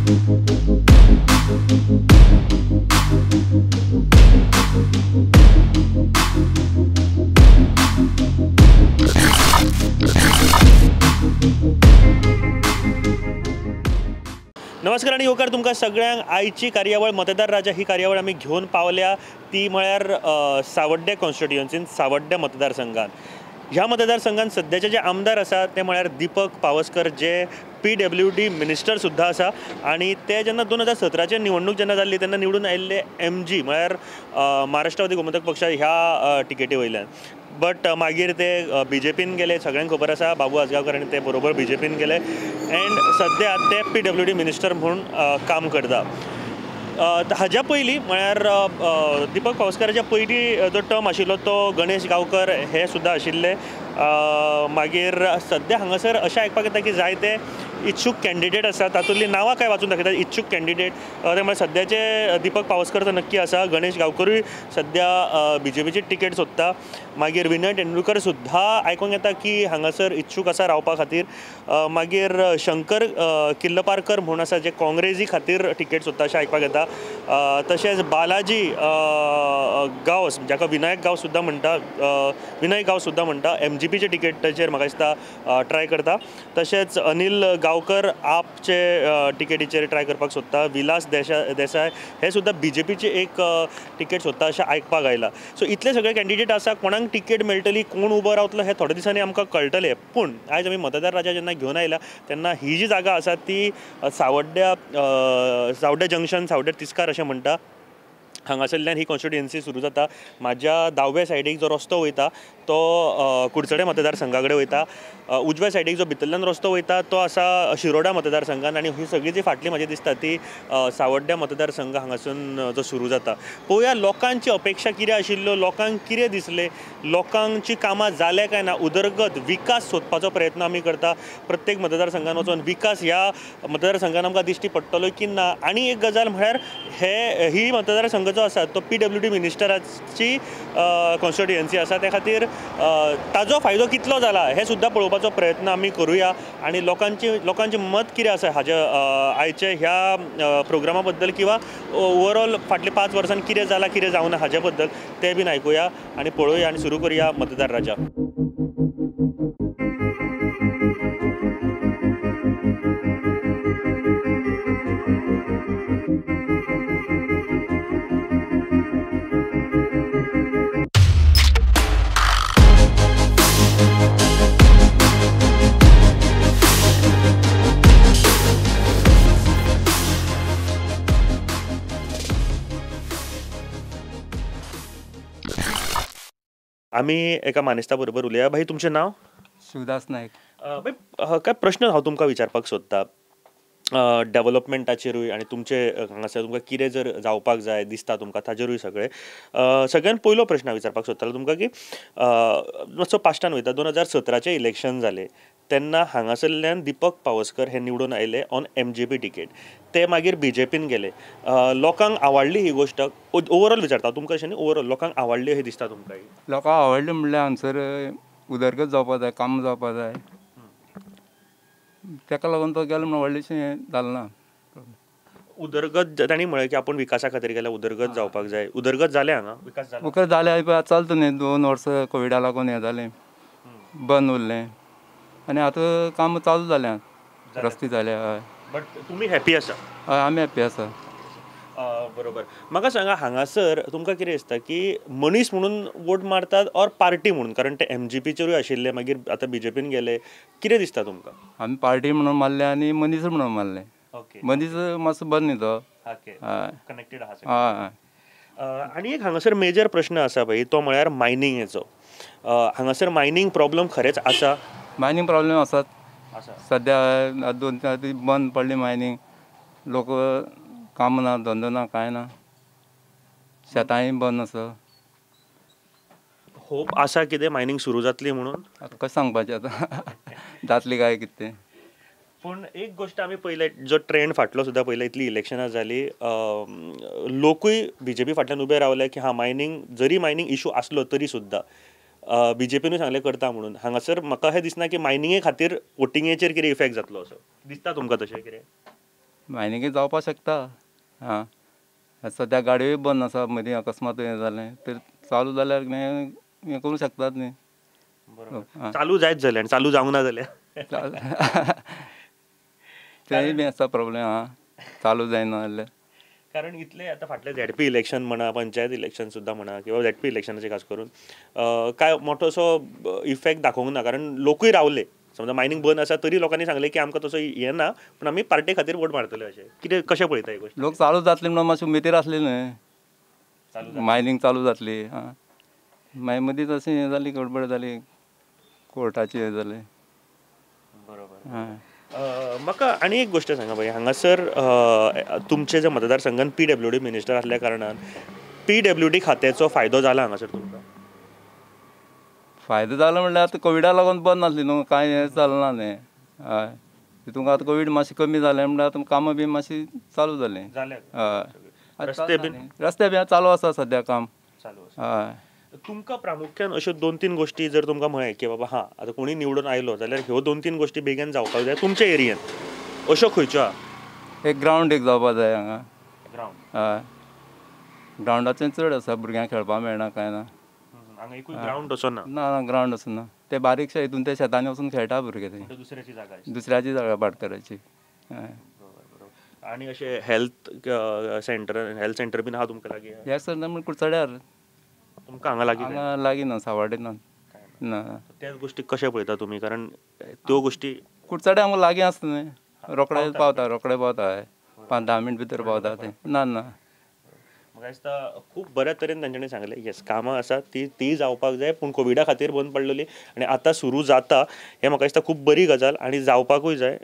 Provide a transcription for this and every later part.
नमस्कार आणि येवकार तुमकां सगळ्यांक आयची कार्यावळ मतदार राजा ही कार्यावळ आमी घेवन पावल्या ती म्हळ्यार सावड्डे कॉन्स्टिट्युएन्सीन सावड्डे मतदारसंघात. ह्या मतदारसंघात सद्याचे जे आमदार आसा ते म्हळ्यार दीपक पावसकर जे PWD मिनिस्टर सुद्धा आसा आणि ते जेन्ना 2017ची निवडणूक जेन्ना जाल्ली तेन्ना निवडून आयिल्ले MG म्हळ्यार महाराष्ट्रवादी गोमंतक पक्ष ह्या टिकेटी वयल्यान. बट मागीर ते BJPन गेले, सगळ्यांक खबर आसा बाबू आजगांवकर आनी ते बरोबर BJPन गेले एंड सद्या ते PWD मिनिस्टर म्हणून काम करता. हाज्या पयलीं म्हळ्यार दीपक पावसकराच्या पयलीं जो टर्म आशिल्लो तो गणेश गांवकर हे सुद्धा आशिल्ले. मागीर सद्या हांगासर अशें आयकपाक येता की जायते इच्छूक कॅन्डिडेट आसा, तातूंतलीं नांवां काय वाचून दाखयतात इच्छूक कॅन्डिडेट. ते म्हळ्यार सद्याचे दीपक पावसकर तर नक्की आसा, गणेश गांवकरूय सद्या BJPची तिकेट सोदता. मागीर विनय तेंडुलकर सुद्धा आयकूंक येता की हांगासर इच्छूक आसा रावपा खातीर. मागीर शंकर किल्लपारकर म्हणून आसा जे काँग्रेसी खातीर तिकेट सोदता अशें आयकपाक येता. तशेंच बालाजी गांवस जाका विनायक गांव सुद्धा म्हणटा, विनय गांव सुद्धा म्हणटा MGPचे तिकेटीचेर म्हाका दिसता ट्राय करता. तशेंच अनिल गांवकर आपचे तिकेटीचेर ट्राय करपाक सोदता. विलास देसाय हे सुद्धा BJPची एक तिकेट सोदता अशें आयकपाक आयलां. सो इतले सगळे कॅन्डिडेट आसा, कोणाक तिकेट मेळटली, कोण उबो रावतलो हें थोड्या दिसांनी आमकां कळटलें. पूण आयज आमी मतदार राजा जेन्ना घेवन आयल्या तेन्ना ही जी जागा आसा ती सावड्डे जंक्शन, सावड्डे तिस्कार अशें म्हणटा. हांगासरल्यान ही कॉन्स्टिट्युएन्सी सुरू जाता. म्हाज्या दावे सायडीक जो रस्तो वयता तो कुडचडे मतदारसंघा कडेन वयता. उजव्या सायडीक जो भितरल्यान रस्तो वयता तो आसा शिरोडा मतदारसंघान आनी ही सगळी जी फाटली म्हाजी दिसता ती सावड्ड्या मतदारसंघ हांगासून जो सुरू जाता. पळोवया लोकांची अपेक्षा कितें आशिल्ल्यो, लोकांक कितें दिसलें, लोकांची कामां जाले काय ना, उदरगत विकास सोदपाचो प्रयत्न आमी करता. प्रत्येक मतदारसंघान वचून विकास ह्या मतदारसंघान आमकां दिश्टी पडटलो की ना. आनी एक गजाल म्हळ्यार ही मतदारसंघ जो आसा तो PWD मिनिस्टराची कॉन्स्टिट्युएन्सी आसा, त्या खातीर ताजो फायदो कितलो जाला हें सुद्दां पळोवपाचो प्रयत्न आमी करुया. आनी लोकांचें मत कितें आसा हाज्या आयच्या ह्या प्रोग्रामा बद्दल किंवा ओवरऑल फाटल्या 5 वर्सांनी कितें जालां कितें जावना हाज्या बद्दल तें बीन आयकुया आनी पळोवया आनी सुरू करुया मतदार राजा. आमी एका मानेस्ता बरोबर उलया. भाई तुमचें नांव? शिवदास नायक. काय प्रश्न हांव तुमकां विचारपाक सोदतां डेव्हलपमेंटाचेरूय आनी तुमचे हांगासर तुमकां कितें जर जावपाक जाय दिसता तुमकां ताचेरूय सगळ्यान पयलो प्रश्न हांव विचारपाक सोदतालो तुमकां की मातसो पास्टान वयता. 2017चे इलेक्शन जाले तेन्ना हांगासरल्यान दीपक पावसकर हे निवडून आयले ऑन MGP तिकेट. ते मागीर BJPन गेले. लोकांक आवडली ही गोश्ट. ओवरऑल विचारता तुमकां अशें न्ही, ओवरऑल लोकांक आवडली अशें दिसता तुमकां? लोकांक आवडलें म्हणल्यार हांगसर उदरगत जावपाक जाय, काम जावपाक जाय, तेका लागून तो गेलो म्हणून व्हडलेशें जालें ना. उदरगत तांणी म्हळें की आपूण विकासा खातीर गेल्या, उदरगत जावपाक जाय. उदरगत जालें हांगा? विकास जालो? मुखार जालें चलता न्ही. 2 वर्सां कोविडा लागून हें जालें, बंद उरलें आनी आतां काम चालू जालें, रस्ते जाले. हय. बट तुमी हॅपी आसा? हय, आमी हॅपी आसा. बरोबर. म्हाका सांगा हांगासर तुमकां कितें दिसता की मनीस म्हणून वोट मारतात ऑर पार्टी म्हणून? कारण ते MGPचेरूय आशिल्ले मागीर आतां BJPन गेले. कितें दिसता तुमकां? आमी पार्टी म्हणून मारले आनी मनीस म्हणून मारले. ओके. मनीस मातसो बरो न्ही तो. कनेक्टेड आहा. हय. आनी एक हांगासर मेजर प्रश्न आसा पळय तो म्हळ्यार मायनिंगेचो. हांगासर मायनिंग प्रॉब्लम खरेंच आसा? मायनिंग प्रॉब्लेम आसात. सद्या 2-3 दीस बंद पडली मायनिंग. लोक काम ना, धंदो ना, कांय ना. शेतांय बंद आसा. होप आसा कितें मायनिंग सुरू जातली म्हणून? आतां कशें सांगपाचें आतां जातली काय कितें. पूण एक गोश्ट आमी पळयले, जो ट्रेंड फाटलो सुद्दां पळयला, इतली इलेक्शनां जाली, लोकूय BJP फाटल्यान उबे रावले की हा मायनिंग, जरी मायनिंग इशू आसलो तरी सुद्दां BJPनूय सांगलें करता म्हणून. हांगासर म्हाका हें दिसना की मायनिंगे खातीर वोटिंगेचेर कितें इफेक्ट जातलो असो दिसता तुमकां? तशें कितें मायनिंगूय जावपाक शकता आं सद्या गाडयोय बंद आसा मदीं अकस्मात हें जालें तर चालू जाल्यार हें करूं शकतात न्ही आं. चालू जायत जालें आनी चालू जावंक ना जाल्यार तेंय बी आसा प्रॉब्लेम चालू जायना जाल्यार. कारण इतले आता फाटले झेडपी इलेक्शन म्हणा पंचायत इलेक्शन सुद्धा म्हणा किंवा झेडपी इलेक्शनाचे खास करून काय मोठो असो इफेक्ट दाखोवंक ना कारण लोकूय रावले समजा मायनिंग बंद आसा तरी लोकांनी सांगले की आमकां तसो हें ना पूण आमी पार्टे खातीर वोट मारतले अशें कितें कशें पळयता ही गोश्ट लोक चालू जातले म्हणून मातशी उमेदीर आसले न्हय मायनिंग चालू जातली मागीर मदींच अशी हें जाली गडबड जाली कोर्टाची हें जालें. बरोबर. म्हाका आनी एक गोश्ट सांगा भाई हांगासर तुमचे जे मतदारसंघान PWD मिनिस्टर आसल्या कारणान PWD खात्याचो फायदो जाला हांगासर तुमकां? फायदो जालो म्हणल्यार आतां कोविडा लागून बंद नासली न्हू कांय हें चलना न्ही हय तितूंक आतां कोवीड मातशें कमी जालें म्हणल्यार आतां कामां बी मातशीं चालू जालीं. हय रस्ते बी चालू आसा सद्या काम चालू हय. तुमकां प्रामुख्यान अश्यो 2-3 गोश्टी जर तुमकां म्हळें की बाबा आतां कोणी निवडून आयलो जाल्यार ह्यो 2-3 गोश्टी बेगीन जावपाक जाय तुमच्या एरियेन अश्यो खंयच्यो आहा? एक ग्रावंड एक जावपा जाय हांगा ग्रावंड हय ग्रावंडाचें चड आसा भुरग्यांक खेळपाक मेळना कांय ना. हांगा एकूय ग्रावंड असो ना. ना ग्रावंड असो ना ते बारीकशे हितून ते शेतांनी वचून खेळटा भुरगे थंय दुसऱ्याची जागा दुसऱ्याची जागा भाटकाराची. हय आनी अशें हेल्थ सेंटर बीन आहा तुमकां लागीं? ह्या सर म्हण कुडचड्यार तुमकां हांगा लागीं हांगा लागीं ना सावाड्डे ना ना त्याच गोश्टी कशें पळयता तुमी कारण त्यो गोश्टी कुडचड्या आमकां लागीं आसता न्हय रोखडे पावता हय 5-10 मिनट भितर पावता तें ना म्हाका दिसता खूब बऱ्या तरेन तांच्यांनी सांगलें येस कामां आसा ती जावपाक जाय पूण कोविडा खातीर बंद पडलेली आनी आतां सुरू जाता हें म्हाका दिसता खूब बरी गजाल आनी जावपाकूय जाय.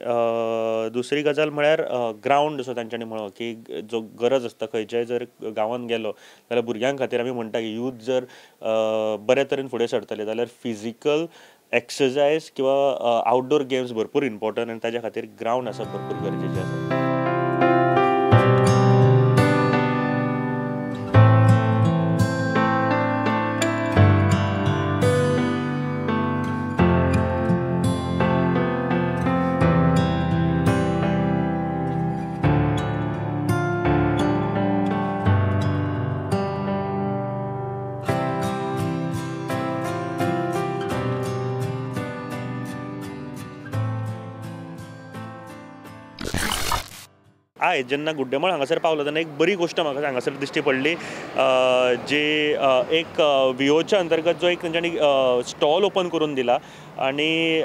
दुसरी गजाल म्हळ्यार ग्रावंड जसो तांच्यांनी म्हणलो की जो गरज आसता खंयच्याय जर गांवांत गेलो जाल्यार भुरग्यां खातीर आमी म्हणटा की यूथ जर बऱ्या तरेन फुडें सरतले जाल्यार फिजिकल एक्सरसायज किंवा आउटडोर गेम्स भरपूर इम्पॉर्टंट आनी ताच्या खातीर ग्रावंड आसा भरपूर गरजेचें आसा. आयज जेन्ना गुड्डेमाळ हांगासर पावलो तेन्ना एक बरी गोश्ट म्हाका हांगासर दिश्टी पडली जे एक विओच्या अंतर्गत जो एक तेंच्यांनी स्टॉल ओपन करून दिला आनी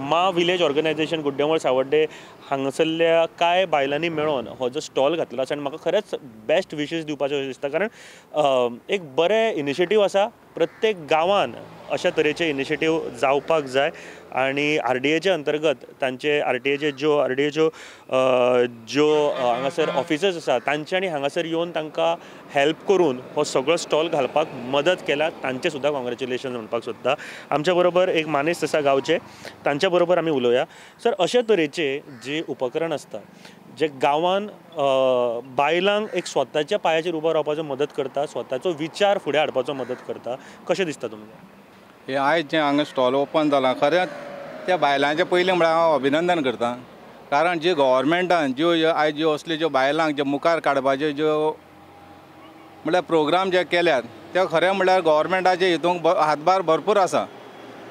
मा विलेज ऑर्गनायझेशन गुड्डेमाळ सावड्डे हांगासरल्या कांय बायलांनी मेळोन हो जो स्टॉल घातलो आसा आनी म्हाका खरेंच बेस्ट विशीस दिवपाचे दिसता कारण एक बरें इनिशिएटीव आसा प्रत्येक गांवान अशा तरेचे इनिशिएटीव जावपाक जाय आनी RDAच्या अंतर्गत तांचे RDAचे ज्यो हांगासर ऑफिसर्स आसा तांच्यांनी हांगासर येवन तांकां हेल्प करून हो सगळो स्टॉल घालपाक मदत केला तांचे सुद्दां कॉंग्रेच्युलेशन म्हणपाक सोदता. आमच्या बरोबर एक मानेस्त आसा गांवचे तांच्या बरोबर आमी उलोवया. सर अशे तरेचे जे उपकरण आसता जे गांवान बायलांक एक स्वताच्या पांयाचेर उबो रावपाचो मदत करता स्वताचो विचार फुडें हाडपाचो मदत करता कशें दिसता तुमकां? हे आयज जें हांगा स्टॉल ओपन जालां खरेंच त्या बायलांचें पयलीं म्हळ्यार हांव अभिनंदन करतां कारण जी गव्हर्मेंटान ज्यो आयज ज्यो असल्यो ज्यो बायलांक जे मुखार काडपाच्यो ज्यो म्हळ्यार प्रोग्राम जे केल्यात ते खरें म्हळ्यार गव्हर्मेंटाचे हितूंक हातभार भरपूर आसा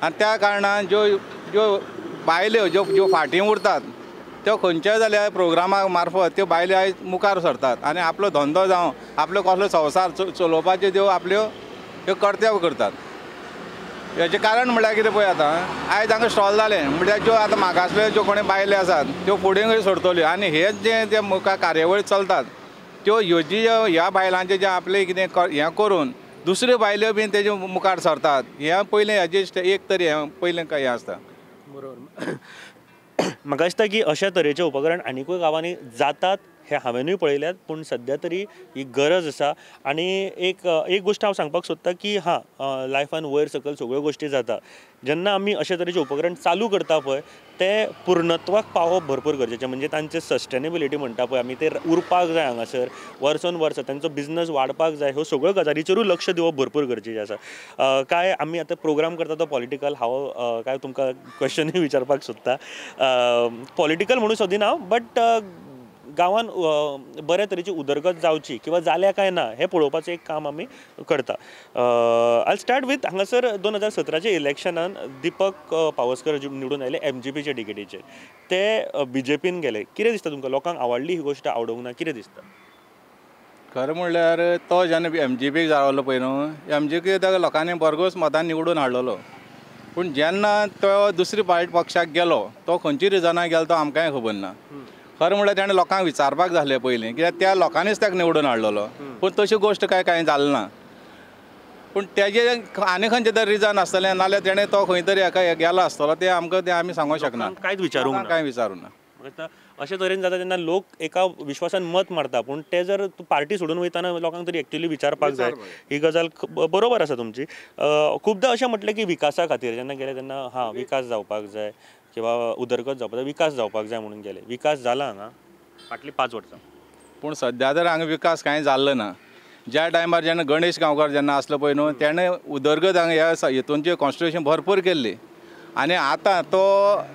आनी त्या कारणान ज्यो बायल्यो ज्यो फाटीं उरतात त्यो खंयच्याय जाल्यार प्रोग्रामा मार्फत त्यो बायल्यो आयज मुखार सरतात आनी आपलो धंदो जावं आपलो कसलो संवसार चलोवपाच्यो त्यो आपल्यो ह्यो कर्तव्य करतात. हेजें कारण म्हळ्यार कितें पळय आतां आयज हांगा स्टॉल जालें म्हळ्यार ज्यो आतां मागासल्यो ज्यो कोणी बायले आसात त्यो फुडें सरतल्यो आनी हेच जे मुखार कार्यावळी चलतात त्यो ह्यो ह्या बायलांचें जें आपलें कितें हें करून दुसऱ्यो बायल्यो बीन तेजे मुखार सरतात हें पयलें हेजें एक तरी हें पयलें हें आसता. बरोबर. म्हाका दिसता की अशा तरेचे उपकरण आनीकूय गांवांनी जातात हे हांवेनूय पळयल्यात पूण सद्या तरी ही गरज आसा आनी एक गोश्ट हांव सांगपाक सोदतां की लायफान वयर सकयल सगळ्यो गोश्टी जाता जेन्ना आमी अशे तरेचे उपकरण चालू करता पळय ते पूर्णत्वाक पावप भरपूर गरजेचें म्हणजे तांचे सस्टेनेबिलिटी म्हणटा पळय आमी ते उरपाक जाय हांगासर वर्सान वर्स तांचो बिझनस वाडपाक जाय ह्यो सगळ्यो गजालीचेरूय लक्ष दिवप भरपूर गरजेचें आसा. काय आमी आतां प्रोग्राम करता तो पॉलिटिकल हांव काय तुमकां क्वेश्चनूय विचारपाक सोदतां पॉलिटिकल म्हणूं सोदिना हांव बट गांवांत बऱ्या तरेची उदरगत जावची किंवा जाल्या काय ना हें पळोवपाचें एक काम आमी करता. आय स्टार्ट विथ हांगासर 2017च्या इलेक्शनान दीपक पावसकर निवडून आयले MGPचे टिकेटीचेर. ते BJPन गेले. कितें दिसता तुमकां? लोकांक आवडली ही गोश्ट, आवडूंक ना? कितें दिसता? खरें म्हणल्यार तो जेन्ना MGPक जावलो पळय न्हू, MGP ताका लोकांनी भरघोस मतान निवडून हाडलेलो. पूण जेन्ना तो दुसरी पार्टी पक्षाक गेलो, तो खंयची रिजनाक गेलो तो आमकांय खबर ना. खरें म्हणल्यार ताणें लोकांक विचारपाक जालें पयलीं, कित्याक त्या लोकांनीच ताका निवडून हाडलेलो. पूण तशी गोश्ट कांय जाली ना. पूण तेजे आनी खंयचें तरी रिजन आसतलें, नाल्यार तेणें तो खंय तरी हेका गेलो आसतलो, तें आमकां तें आमी सांगूंक शकना. कांयच विचारूंक ना. कांय विचारूंक ना. आतां अशें तरेन जाता तेन्ना लोक एका विश्वासान मत मारता, पूण ते जर तूं पार्टी सोडून वयताना लोकांक तरी एक्चुअली विचारपाक जाय. ही गजाल बरोबर आसा तुमची. खुबदां अशें म्हटलें की विकासा खातीर जेन्ना गेले तेन्ना विकास जावपाक जाय किंवा उदरगत जावपाक जाय, विकास जावपाक जाय म्हणून गेले. विकास जाला हांगा फाटलीं 5 वर्सां? पूण सद्या तर हांगा विकास कांय जाल्लो ना. ज्या टायमार जेन्ना गणेश गांवकार जेन्ना आसलो पळय न्हू, तेणें उदरगत हांगा ह्या हितूनची कॉन्स्टिट्युशन भरपूर केल्ली. आनी आतां तो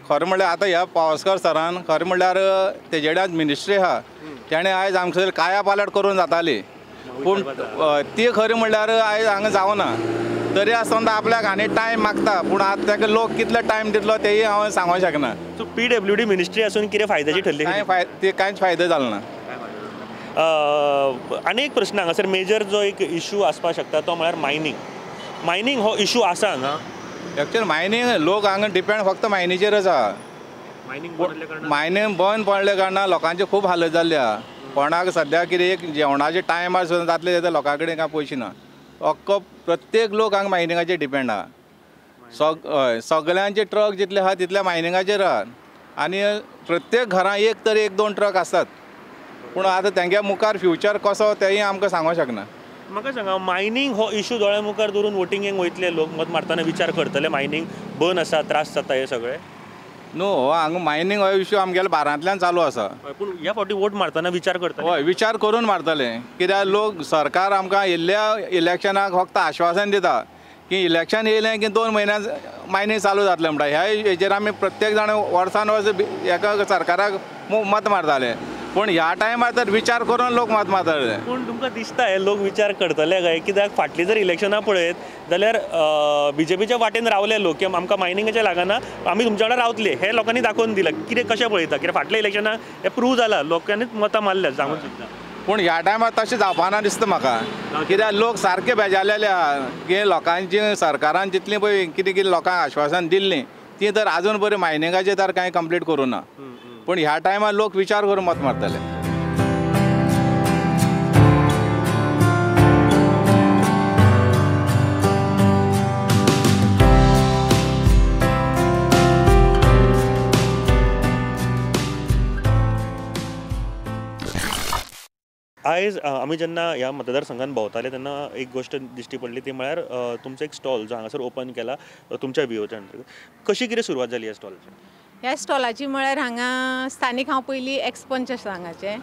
खरें म्हणल्यार आतां ह्या पावसकर सरान खरें म्हणल्यार तेजे कडेन मिनिस्ट्री आहा, तेणें आयज आमचे काया पालट करून जाताली. पूण ती खरें म्हणल्यार आयज हांगा जावना. तरी आसतना आपल्याक आनी टायम मागता, पूण आतां ताका लोक कितलो टायम दितलो तेय हांव सांगूंक शकना. सो PWD मिनिस्ट्री आसून कितें फायद्याची ठरली? कांयच फायदो जालो ना. आनी एक प्रश्न हांगासर मेजर जो एक इशू आसपाक शकता तो म्हळ्यार मायनींग हो इशू आसा हांगा? एक्चुअली मायनींग लोक हांगा डिपेंड फक्त मायनीचेरच आहा. मायनींग बंद पडले कारणान लोकांचे खूब हालत जाल्ल्या. कोणाक सद्या कितें एक जेवणाचे टायमार सुद्दां जातले जाल्यार लोकां कडेन कांय पयशे ना. अख्खो प्रत्येक लोक हांगा मायनिंगाचेर डिपेंड आहा. सगळ्यांचे ट्रक जितले आहा तितले मायनिंगाचेर आहा. आनी प्रत्येक घरां एक तर 1-2 ट्रक आसतात. पूण आतां तेंगे मुखार फ्युचर कसो तेंय आमकां सांगूंक शकना. म्हाका सांगा, मायनींग हो इशू दोळ्या मुखार दवरून वोटिंगेक वयतले लोक मत मारतना विचार करतले मायनींग बंद आसा, त्रास जाता हे सगळे? न्हू, हांगा मायनींग हो इशू आमगेल्या 12तल्यान चालू आसा. पूण ह्या फावटी वोट मारतना विचार करतले? हय, विचार करून मारतले. कित्याक लोक सरकार आमकां येयल्ल्या इलेक्शनाक फक्त आश्वासन दिता की इलेक्शन येयलें की 2 म्हयन्यान मायनींग चालू जातलें म्हणटा. ह्या हेजेर आमी प्रत्येक जाण वर्सान वर्स एका सरकाराक मत मारताले. पूण ह्या टायमार तर विचार करून लोक मत मारतले. पूण तुमकां दिसता हे लोक विचार करतले काय? कित्याक फाटलीं जर इलेक्शनां पळयत जाल्यार BJPच्या वाटेन रावले लोक की आमकां मायनिंगाचें लागना, आमी तुमच्या वांगडा रावतले, हे लोकांनी दाखोवन दिलां. कितें कशें पळयता? कित्याक फाटल्या इलेक्शनाक हें प्रूव जालां, लोकांनीच मतां मारल्या सांगून सुद्दां. पूण ह्या टायमार तशें जावपाना दिसता म्हाका. कित्याक लोक सारके बेजारलेले आहा की लोकांची सरकारान जितलीं पळय कितें लोकांक आश्वासन दिल्लीं ती तर आजून बरें मायनिंगाचेर तर कांय कंप्लीट करूं ना. पूण ह्या टायमार लोक विचार करून मत मारतले. आयज आमी जेन्ना ह्या मतदारसंघान भोंवताले तेन्ना एक गोश्ट दिश्टी पडली, ती म्हळ्यार तुमचो एक स्टॉल जो हांगासर ओपन केला तुमच्या बियोच्या अंतर्गत. कशी कितें सुरवात जाली ह्या स्टॉलाची? ह्या स्टॉलाची म्हळ्यार हांगा स्थानीक हांव पयलीं एक्सपंच आसा हांगाचें.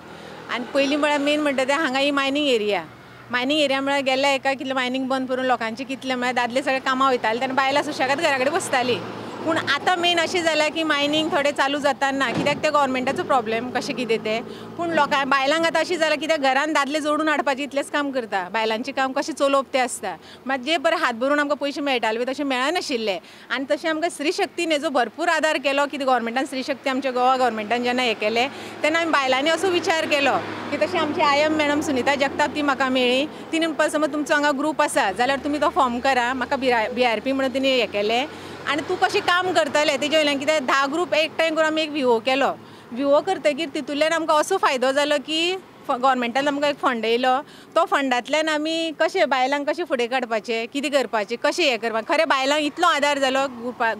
आनी पयलीं म्हळ्यार मेन म्हणटा तें हांगा ही मायनींग एरिया म्हळ्यार गेल्या एका कितलें मायनींग बंद करून लोकांचे कितले म्हळ्यार दादले सगळे कामां वयताले तेन्ना बायलां सुशेगाद घरा कडेन बसतालीं. पूण आतां मेन अशें जालां की मायनींग थोडें चालू जाताना, कित्याक ते गव्हर्मेंटाचो प्रॉब्लेम कशें कितें तें. पूण बायलांक आतां अशें जालां कित्याक घरान दादले जोडून हाडपाचें इतलेंच काम करता, बायलांचें काम कशें चलोवप तें आसता. मात जे बरें हात भरून आमकां पयशे मेळटाले तशें मेळनाशिल्ले. आनी तशें आमकां स्त्री शक्तीन हेजो भरपूर आदार केलो. कितें गव्हर्मेंटान स्त्री शक्ती आमच्या गोवा गव्हर्मेंटान जेन्ना हें केलें तेन्ना आमी बायलांनी असो विचार केलो की तशें आमची IM मॅडम सुनीता जगताप ती म्हाका मेळ्ळी. तिणें समज तुमचो हांगा ग्रूप आसा जाल्यार तुमी तो फॉर्म करा. म्हाका BRP म्हणून तिणें हें केलें. आनी तूं कशें काम करतलें तेजे वयल्यान कित्याक 10 ग्रूप एक टायम करून आमी एक VO केलो. VO करतकीर तितूंतल्यान आमकां असो फायदो जालो की गव्हर्मेंटान आमकां एक फंड येयलो. तो फंडांतल्यान आमी कशें बायलांक कशें फुडें काडपाचें, कितें करपाचें, कशें हें करपाचें, खरें बायलांक इतलो आदार जालो.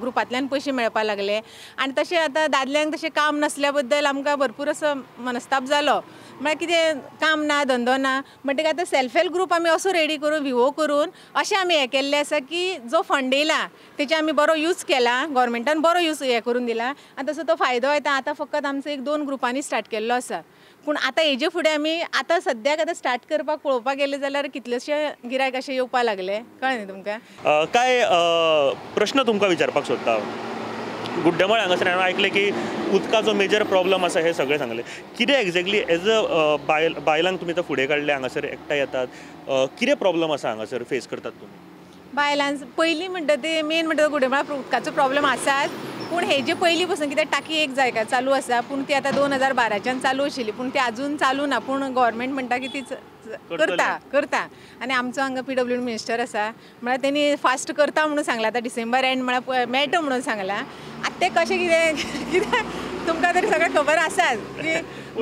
ग्रुपांतल्यान पयशे मेळपाक लागले. आनी तशें आतां दादल्यांक तशें काम नासल्या बद्दल आमकां भरपूर असो मनस्ताप जालो. म्हळ्यार कितें काम ना, धंदो ना म्हणटकीर आतां सेल्फ हेल्प ग्रूप आमी असो रेडी करून VO करून अशें आमी हें केल्लें आसा की जो फंड येयला तेजे आमी बरो यूज केला. गव्हर्मेंटान बरो यूज हें करून दिला आनी तसो तो फायदो येता. आतां फकत आमचो 1-2 ग्रुपांनी स्टार्ट केल्लो आसा. पूण आतां हेजे फुडें आमी आतां सद्याक आतां स्टार्ट करपाक पळोवपाक गेले जाल्यार कितलेशे गिरायक अशें येवपाक लागले. कळ्ळें न्ही तुमकां? काय प्रश्न तुमकां विचारपाक सोदता. गुड्डेमाळ हांगासर हांवें आयकलें की उदकाचो मेजर प्रॉब्लम आसा हे सगळें सांगलें. कितें एक्झॅक्टली एज अ बायलांक तुमी तो फुडें काडले हांगासर एकठांय येतात, कितें प्रॉब्लम आसा हांगासर फेस करतात तुमी? बायलांच पयलीं म्हणटा ते मेन म्हणटा तो गुडेमाळ उदकाचो प्रॉब्लेम आसाच, पूण हेजे पयलीं पासून कित्याक टाकी एक जायका चालू आसा, पूण ती आतां 2012च्यान चालू आशिल्ली, पूण ती आजून चालू ना. पूण गव्हर्मेंट म्हणटा की ती करता आनी आमचो हांगा PWD मिनिस्टर आसा म्हळ्यार तेणी फास्ट करता म्हणून सांगलां. आतां डिसेंबर एंड म्हळ्यार मेळटा म्हणून सांगलां. आतां ते कशें कितें तुमकां तरी सगळें खबर आसाच की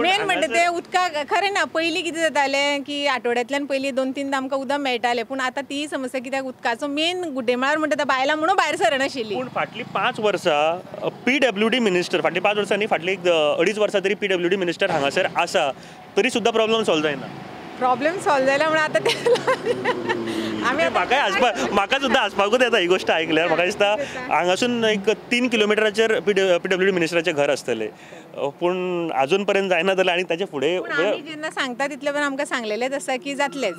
मेन म्हणटा ते उदकाक खरें ना. पयलीं कितें जातालें की आठवड्यांतल्यान पयलीं 2-3दां आमकां उदक मेळटालें, पूण आतां ती समस्या कित्याक उदकाचो मेन गुड्डेमाळार म्हणटा ते बायलां म्हणून भायर सरनाशिल्ली. पूण फाटलीं 5 वर्सां PWD मिनिस्टर, फाटलीं 5 वर्सांनी फाटलीं 2.5 वर्सां तरी PWD मिनिस्टर हांगासर आसा, तरी सुद्दां प्रॉब्लम सॉल्व जायना. प्रॉब्लेम सॉल्व जाला म्हणून आतां ते आमी म्हाका सुद्दां हांसपाकूच येता ही गोश्ट आयकल्यार. म्हाका दिसता हांगासून एक 3 किलोमिटराचेर PWD मिनिस्टराचें घर आसतलें, पूण आजून पर्यंत जायना जाल्यार आनी ताचे फुडें आमी जेन्ना सांगता तितले पण आमकां सांगलेलेच आसा की जातलें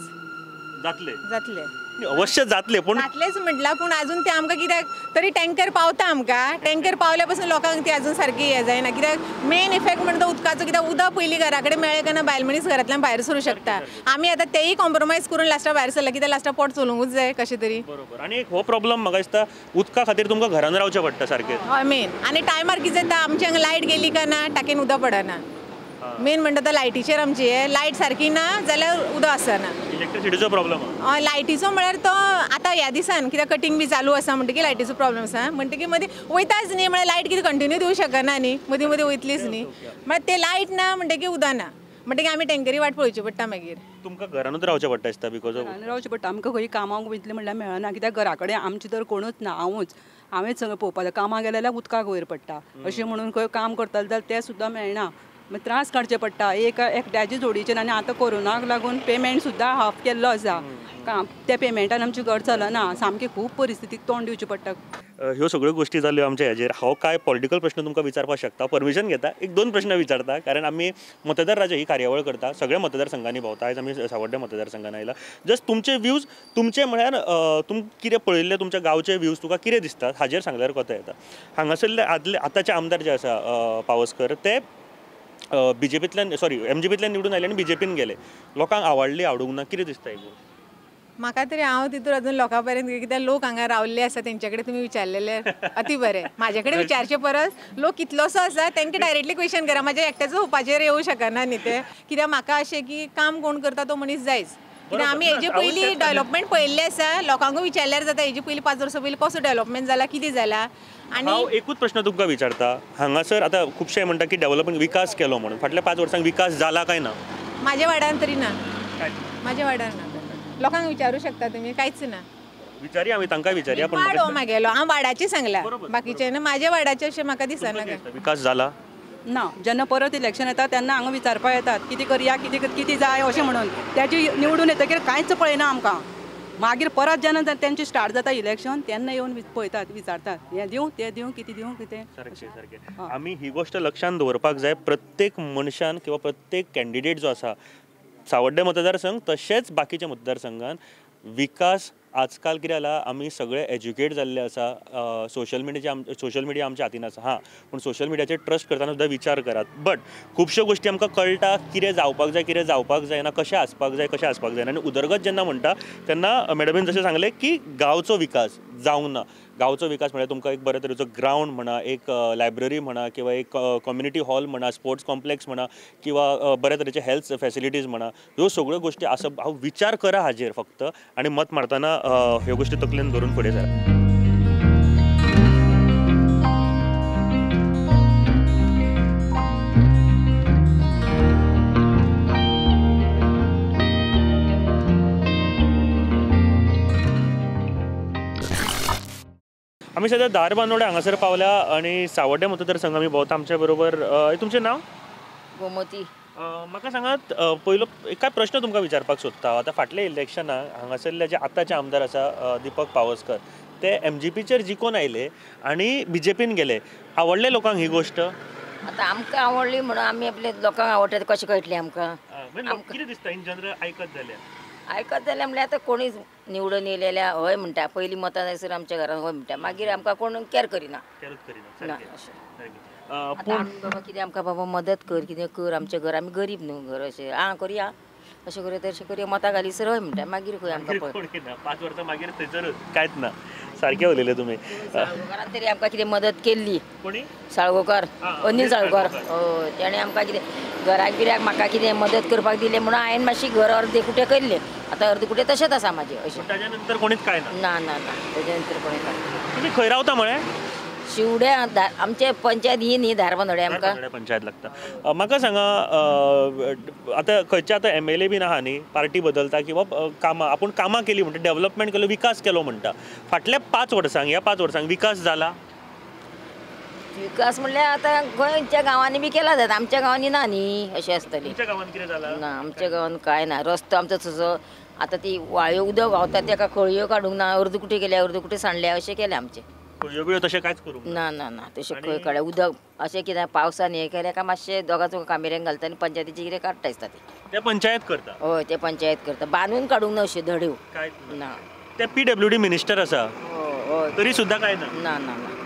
अवश्य जातलें. पूण जातलेंच म्हटलां, पूण आजून ते आमकां कित्याक तरी टँकर पावता आमकां. टँकर पावल्या पासून लोकांक ती आजून सारकी हें जायना. कित्याक मेन इफेक्ट म्हणटा तो उदकाचो. कित्याक उदक पयलीं घरा कडेन मेळ्ळें काय ना बायल मनीस घरांतल्यान भायर सरूं शकता. आमी आतां तेय कॉम्प्रोमायज करून लास्टाक भायर सरला, कित्याक लास्टाक पोट चलोवंकूच जाय कशें तरी. बरोबर. आनी एक हो प्रॉब्लम म्हाका दिसता उदका खातीर तुमकां घरान रावचें पडटा सारकें. हय मेन. आनी टायमार कितें जाता आमचे हांगा लायट गेली काय ना टाकीन उदक पडना. मेन म्हणटा तो लायटीचेर आमची लायट सारकी ना जाल्यार उदक आसना. इलेक्ट्रिसिटीचो प्रॉब्लम. लायटीचो म्हळ्यार तो आतां ह्या दिसान कित्याक कटींग बी चालू आसा म्हणटकीर लायटीचो प्रॉब्लेम आसा. म्हणटकीर मदीं वयताच न्ही म्हळ्यार लायट कितें कंटिन्यू दिवंक शकना न्ही, मदीं मदीं वयतलीच न्ही. म्हळ्यार ते लायट ना म्हणटकीर उदक ना, म्हणटकीर आमी टँकरी वाट पळोवची पडटा. मागीर तुमकां घरानूच रावचें पडटा दिसता बिकॉज रावचें पडटा. आमकां खंय कामाक वयतलें म्हणल्यार मेळना, कित्याक घरा कडेन आमचे तर कोणूच ना. हांवेंच सगळें पळोवपाक कामाक गेलें जाल्यार उदकाक वयर पडटा. अशें म्हणून खंय काम करतले जाल्यार तें सुद्दां मेळना. मागीर त्रास काडचे पडटा एकट्याचे जोडीचे. आनी आतां कोरोनाक लागून पेमेंट सुद्दां हाफ केल्लो आसा. त्या पेमेंटान आमची घर चलना. सामकी खूब परिस्थितीक तोंड दिवचें पडटा. ह्यो सगळ्यो गोश्टी जाल्यो आमच्या हेजेर. हांव कांय पॉलिटिकल प्रश्न तुमकां विचारपाक शकता, परमिशन घेता. 1-2 प्रश्न विचारता, कारण आमी मतदार राजा ही कार्यावळ करता, सगळ्या मतदारसंघांनी भोंवता. आयज आमी सावड्ड्या मतदारसंघान आयला. जस्ट तुमचे व्ह्यूज, तुमचे म्हळ्यार तुम कितें पळयल्ले तुमच्या गांवचे व्ह्यूज तुका कितें दिसतात हाजेर सांगल्यार कोता येता. हांगासरले आतांचे आमदार जे आसा पावसकर, ते BJPंतल्यान MGPंतल्यान निवडून आयले आनी BJPन गेले. लोकांक आवडूंक ना, कितें दिसता ही गोश्ट? म्हाका तरी हांव तितूर अजून लोकां पर्यंत कित्याक लोक हांगा रावल्ले आसा तेंचे कडेन तुमी विचारलेले अति बरें. म्हाजे कडेन विचारचे परस लोक कितलोसो आसा तेंकां डायरेक्टली क्वेश्चन करा. म्हाज्या एकट्याचो उपाचेर येवं शकना न्ही ते. कित्याक म्हाका अशें की काम कोण करता तो मनीस जायच. कित्याक आमी हेजे पयलीं डेव्हलपमेंट पळयल्लें आसा. लोकांकूय विचारल्यार जाता हेजे पयलीं 5 वर्सां पयलीं कसो डेव्हलपमेंट जाला, कितें जाला. आनी हांव एकूच प्रश्न तुमकां विचारता. हांगासर आतां खुबशे म्हणटा की डेव्हलपमेंट विकास केलो म्हणून. फाटल्या 5 वर्सांक विकास जाला काय ना? म्हाज्या वाड्यान तरी ना. म्हाज्या वाड्यान ना. लोकांक विचारूं शकता तुमी, कांयच ना. विचारी आमी तांकां विचारया. पण वाडो म्हागेलो हांव वाड्याचें सांगलां, बाकीचे न्हू. म्हाज्या वाड्याचें अशें म्हाका दिसना काय विकास जाला ना. जेन्ना परत इलेक्शन येता तेन्ना हांगा विचारपाक येतात कितें करया, कितें जाय अशें म्हणून. त्याची निवडून येतकीर कांयच पळयना आमकां. मागीर परत जेन्ना तेंचें स्टार्ट जाता इलेक्शन तेन्ना येवन पळयतात, विचारतात हें दिवं तें दिवं, कितें दिवं कितें. सारकें. आमी ही गोश्ट लक्षांत दवरपाक जाय. प्रत्येक मनशान किंवा प्रत्येक कॅन्डिडेट जो आसा सावड्डे मतदारसंघ तशेंच बाकीच्या मतदारसंघान विकास आजकाल कितें जाला, आमी सगळे एज्युकेट जाल्ले आसा. सोशल मिडिया आमच्या हातीन आसा. हां, पूण सोशल मिडियाचेर ट्रस्ट करतना सुद्दां विचार करात. बट खुबश्यो गोश्टी आमकां कळटा कितें जावपाक जाय, कितें जावपाक जायना, कशें आसपाक जायना. आनी उदरगत जेन्ना म्हणटा तेन्ना मॅडमीन जशें सांगलें की गांवचो विकास जावंक ना. गांवचो विकास म्हळ्यार तुमकां एक बरे तरेचो ग्रावंड म्हणा, एक लायब्ररी म्हणा, किंवा एक कम्युनिटी हॉल म्हणा, स्पोर्ट्स कॉम्प्लेक्स म्हणा, किंवा बरे तरेचे हेल्थ फॅसिलिटीज म्हणा, ह्यो सगळ्यो गोश्टी आसा. हांव विचार करा हाजेर फक्त, आनी मत मारतना ह्यो गोश्टी तकलेन धरून फुडें सरा. आमी सध्या धारबांदोडे हांगासर पावल्या आनी सावड्ड्या मतदारसंघ आमी भोंवता. आमच्या बरोबर तुमचें नांव? गोमती. म्हाका सांगात, पयलो काय प्रश्न तुमकां विचारपाक सोदता. आतां फाटल्या इलेक्शनाक हांगासरले जे आतांचे आमदार आसा दीपक पावसकर, ते MGPचेर जिखून आयले आनी BJPन गेले. आवडले लोकांक ही गोश्ट? आतां आमकां आवडली म्हणून आमी आपले लोकांक आवडटा ते कशें कळटलें आमकां? कितें दिसता इन जनरल आयकत जाल्यार? आयकतले म्हणल्यार आतां कोणीच निवडून येयलेल्या हय म्हणटा पयलीं मतां जायसर आमच्या घरान हय म्हणटा मागीर आमकां कोण कॅर करिना ना अशें आतां आमी बाबा कितें आमकां बाबा मदत कर कितें कर आमचें घर आमी गरीब न्हू घर अशें करया अशें करूया तशें करूया मतां घालीसर हय म्हणटा मागीर खंय आमकां पळय 5 वर्सां मागीर थंयसरूच कांयच ना सारकें उलयलें तुमी साळगांवकारान तरी आमकां कितें मदत केल्ली कोणी साळगांवकार अनिल साळगांवकार हय तेणें आमकां कितें घराक बिराक म्हाका कितें मदत करपाक दिलें म्हणून हांवें मातशी घर अर्दे कुटे केल्लें आतां अर्दे कुटे तशेंच आसा म्हाजें अशें ताच्या नंतर कोणीच काय ना ना ना ना तेज्या नंतर कोणें काय तुमी खंय रावता म्हळें शिवड्या आमचे पंचायत ही न्ही धारबांदोडे आमकां पंचायत लागता म्हाका सांगा आतां खंयचे आतां MLA बीन आहा न्ही पार्टी बदलता किंवा कामां आपूण कामां केली म्हणटा डेव्हलपमेंट केलो विकास केलो म्हणटा फाटल्या 5 वर्सांक ह्या 5 वर्सांक विकास जाला विकास म्हणल्यार आतां गोंयच्या गांवांनी बी केला जाता आमच्या गांवांनी ना न्ही अशें आसतलें तुमच्या गांवांत कितें जाला ना आमच्या गांवांत काय ना रस्तो आमचो तसो आतां ती व्हाळ्यो उदक व्हांवता ताका खळयो काडूंक ना अर्द कुटे केल्या अर्द कुटे सांडल्या अशें केलें आमचें खळयो बिळयो तशें कांयच करूंक ना ना ना तशें खंय काडल्या उदक अशें कितें पावसान हें केलें काय मातशें दोगांचो कामेऱ्यांक घालता आनी पंचायतीचें कितें काडटा दिसता तें ते पंचायत करता हय ते पंचायत करता बांदून काडूंक ना अश्यो धड्यो कांयच ना ते PWD मिनिस्टर आसा हय तरी सुद्दां काय ना ना ना ना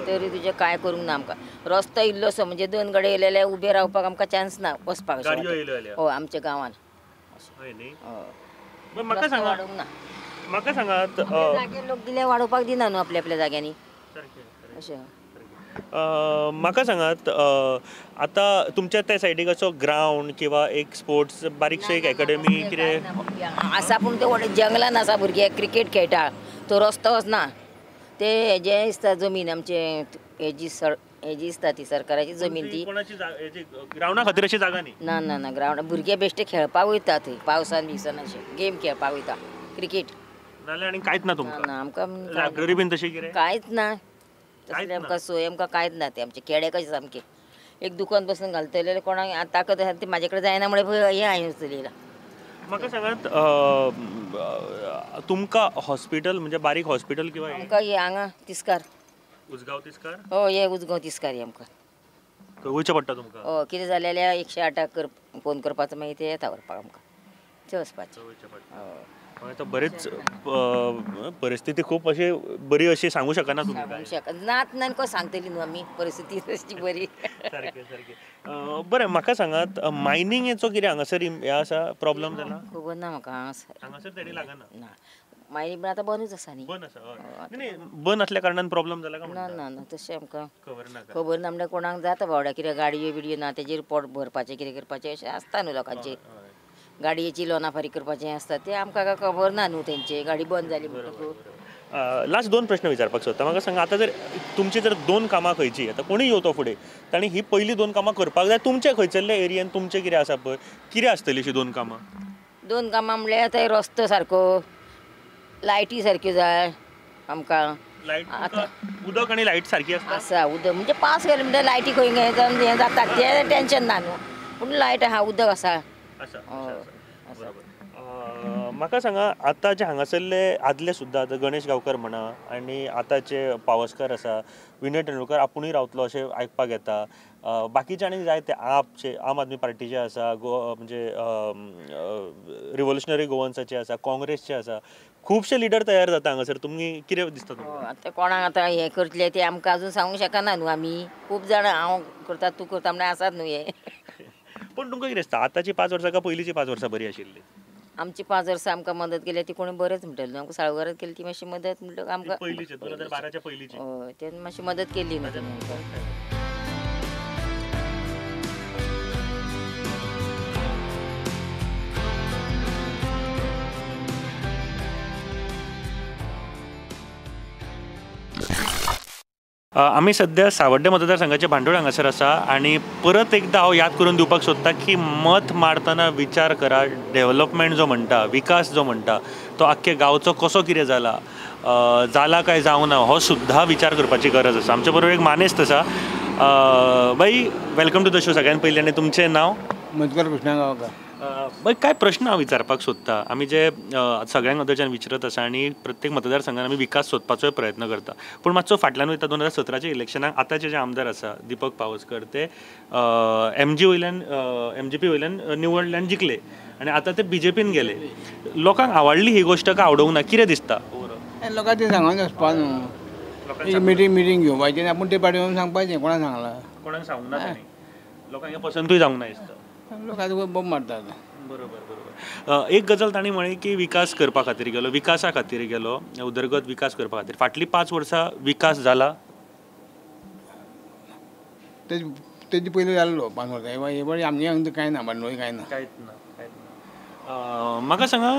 तरी तुजें काय करूंक ना आमकां रस्तो इल्लोसो म्हणजे 2 गाडी येयलेले उबे रावपाक आमकां चान्स ना वचपाक गाडयो येयल्यो जाल्यार हय आमच्या गांवांत हय न्ही हय पण म्हाका रस्तो सांगा वाडोवंक ना म्हाका सांगात जाग्यार लोक दिले वाडोवपाक दिना न्हू आपल्या आपल्या जाग्यांनी अशें म्हाका सांगात आतां तुमच्या त्या सायडीक असो ग्रावंड किंवा एक स्पोर्ट्स बारीकसो एक अकॅडमी कितें आसा पूण ते व्हड जंगलान आसा भुरगे क्रिकेट खेळटा तो रस्तो वचना ते हेजे दिसता जमीन आमचे हेजी दिसता ती सरकाराची जमीन ती ग्रावंडा खातीर अशी जागा न्ही ना ना ना ग्रावंड भुरगे बेश्टे खेळपाक वयता थंय पावसान बिवसान अशें गेम खेळपाक वयता क्रिकेट नाल्यार आनी कांयच ना ना तुमकां ना आमकां लायब्ररी बीन तशी कितें कांयच ना तसलें आमकां सोय आमकां कांयच ना ते आमचे खेडे कशें सामके एक दुकान बसून घालतले कोणाक आतां ताकद आसा ती म्हाजे कडेन जायना म्हणून हें हांवें उचलयलां म्हाका सांगात तुमकां हॉस्पिटल म्हणजे बारीक हॉस्पिटल किंवा आमकां हे हांगा तिस्कार उजगांव तिस्कार हय हे उजगांव तिस्कार हे आमकां थंय वयचें पडटा तुमकां हय कितें जालें जाल्यार 108 फोन करपाचो मागीर ते येता व्हरपाक आमकां थंय वचपाचें वयचें पडटा हय आतां बरेच परिस्थिती खूब अशी बरी अशी सांगू शकना तुमी सांगूंक शकना नात ना कशें सांगतली न्हू आमी परिस्थिती तशी बरी सारकें सारकें बरें म्हाका सांगात मायनिंगेचो कितें हांगासर हें आसा प्रॉब्लम जाला खबर ना म्हाका हांगासर हांगासर तेणी लागना ना मागीर आतां बंदूच आसा न्ही बंद आसा हय न्ही बंद आसल्या कारणान प्रॉब्लम जाला काय ना ना ना तशें आमकां खबर ना खबर ना म्हणल्यार कोणाक जाता बावड्या कितें गाडयो बिडयो ना तेजेर पोट भरपाचें कितें करपाचें अशें आसता न्हू लोकांचें गाडयेची लोना फारीक करपाचें आसता तें आमकां काय खबर ना न्हू तेंचे गाडी बंद जाली म्हणटकूच लास्ट 2 प्रश्न विचारपाक सोदता म्हाका सांगा आतां जर तुमची जर 2 कामां खंयची आतां कोणूय येवतो फुडें ताणी ही पयलीं 2 कामां करपाक जाय तुमच्या खंयसरल्या एरियेन तुमचें कितें आसा पळय कितें आसतलीं अशीं 2 कामां 2 कामां म्हणल्यार आतां रस्तो सारको लायटी सारक्यो जाय आमकां लायट उदक आनी लायट सारकी आसता आसा उदक म्हणजे पावस गेलो म्हणल्यार लायटी खंय हें जाता तें टेंशन ना न्हू पूण लायट आहा उदक आसा म्हाका सांगा आतांचे हांगासरले आदले सुद्दां आतां गणेश गांवकर म्हणा आनी आतांचे पावसकर आसा विनय तेंडुलकर आपुणूय रावतलो अशें आयकपाक येता बाकीचे आनी जायते आम आदमी पार्टीचे आसा म्हणजे रिव्होल्युशनरी गोवन्साचे आसा काँग्रेसचे आसा खुबशे लिडर तयार जाता हांगासर तुमी कितें दिसता तुमकां आतां कोणाक आतां हें करतले ते आमकां अजून सांगूंक शकना न्हू आमी खूब जाण हांव करता तूं करता म्हणल्यार आसात न्हू हे पूण तुमकां कितें दिसता आतांची 5 वर्सां काय पयलींची 5 वर्सां बरी आशिल्ली आमची 5 वर्सां आमकां मदत केली ती कोणी बरेंच म्हणटलें आमकां साळगांवात केली ती मातशी मदत म्हणटल्यार आमकां पयलींची 2012च्या पयलींची हय तेन्ना मातशी मदत केली न्हू तेणी आमकां आमी सध्या सावड्डे मतदारसंघाचे भांडोळ हांगासर आसा आनी परत एकदां हांव याद करून दिवपाक सोदतां की मत मारतना विचार करा डेव्हलपमेंट जो म्हणटा विकास जो म्हणटा तो आख्ख्या गांवचो कसो कितें जाला काय जावं ना हो सुद्दां विचार करपाची गरज आसा आमचे बरोबर एक मानेस्त आसा बाई वेलकम टू द शो सगळ्यान पयलीं आनी तुमचें नांव मधुकर कृष्णा गांवकार बाई काय प्रश्न हांव विचारपाक सोदता आमी जे सगळ्यांक नदरच्यान विचारत आसा आनी प्रत्येक मतदारसंघान आमी विकास सोदपाचोय प्रयत्न करता पूण मातसो फाटल्यान वयता 2017च्या इलेक्शनाक आतांचे जे आमदार आसा दीपक पावसकर ते MG वयल्यान MGP वयल्यान निवडल्यान जिखले आनी आतां ते BJPन गेले. लोकांक आवडली ही गोश्ट काय आवडूंक ना, कितें दिसता? लोकांक ते सांगून वचपा न्हू, एक मिटींग घेवपाची आनी आपूण ते पाटी सांगपाचें, कोणाक सांगलां? कोणाक सांगूंक ना तांणी. लोकांक हें पसंतूय जावंक ना दिसता. लोकांक बोंब मारतात. बरोबर. एक गजाल तांणी म्हळें की विकास करपा खातीर गेलो, विकासा खातीर गेलो, उदरगत विकास करपा खातीर. फाटलीं 5 वर्सां विकास जाला? तेजे पयलीं जाल्लो 5 वर्सां. हे पाटी आमगे कांय ना, बांडोळी कांय ना. कांयच ना. म्हाका सांगा,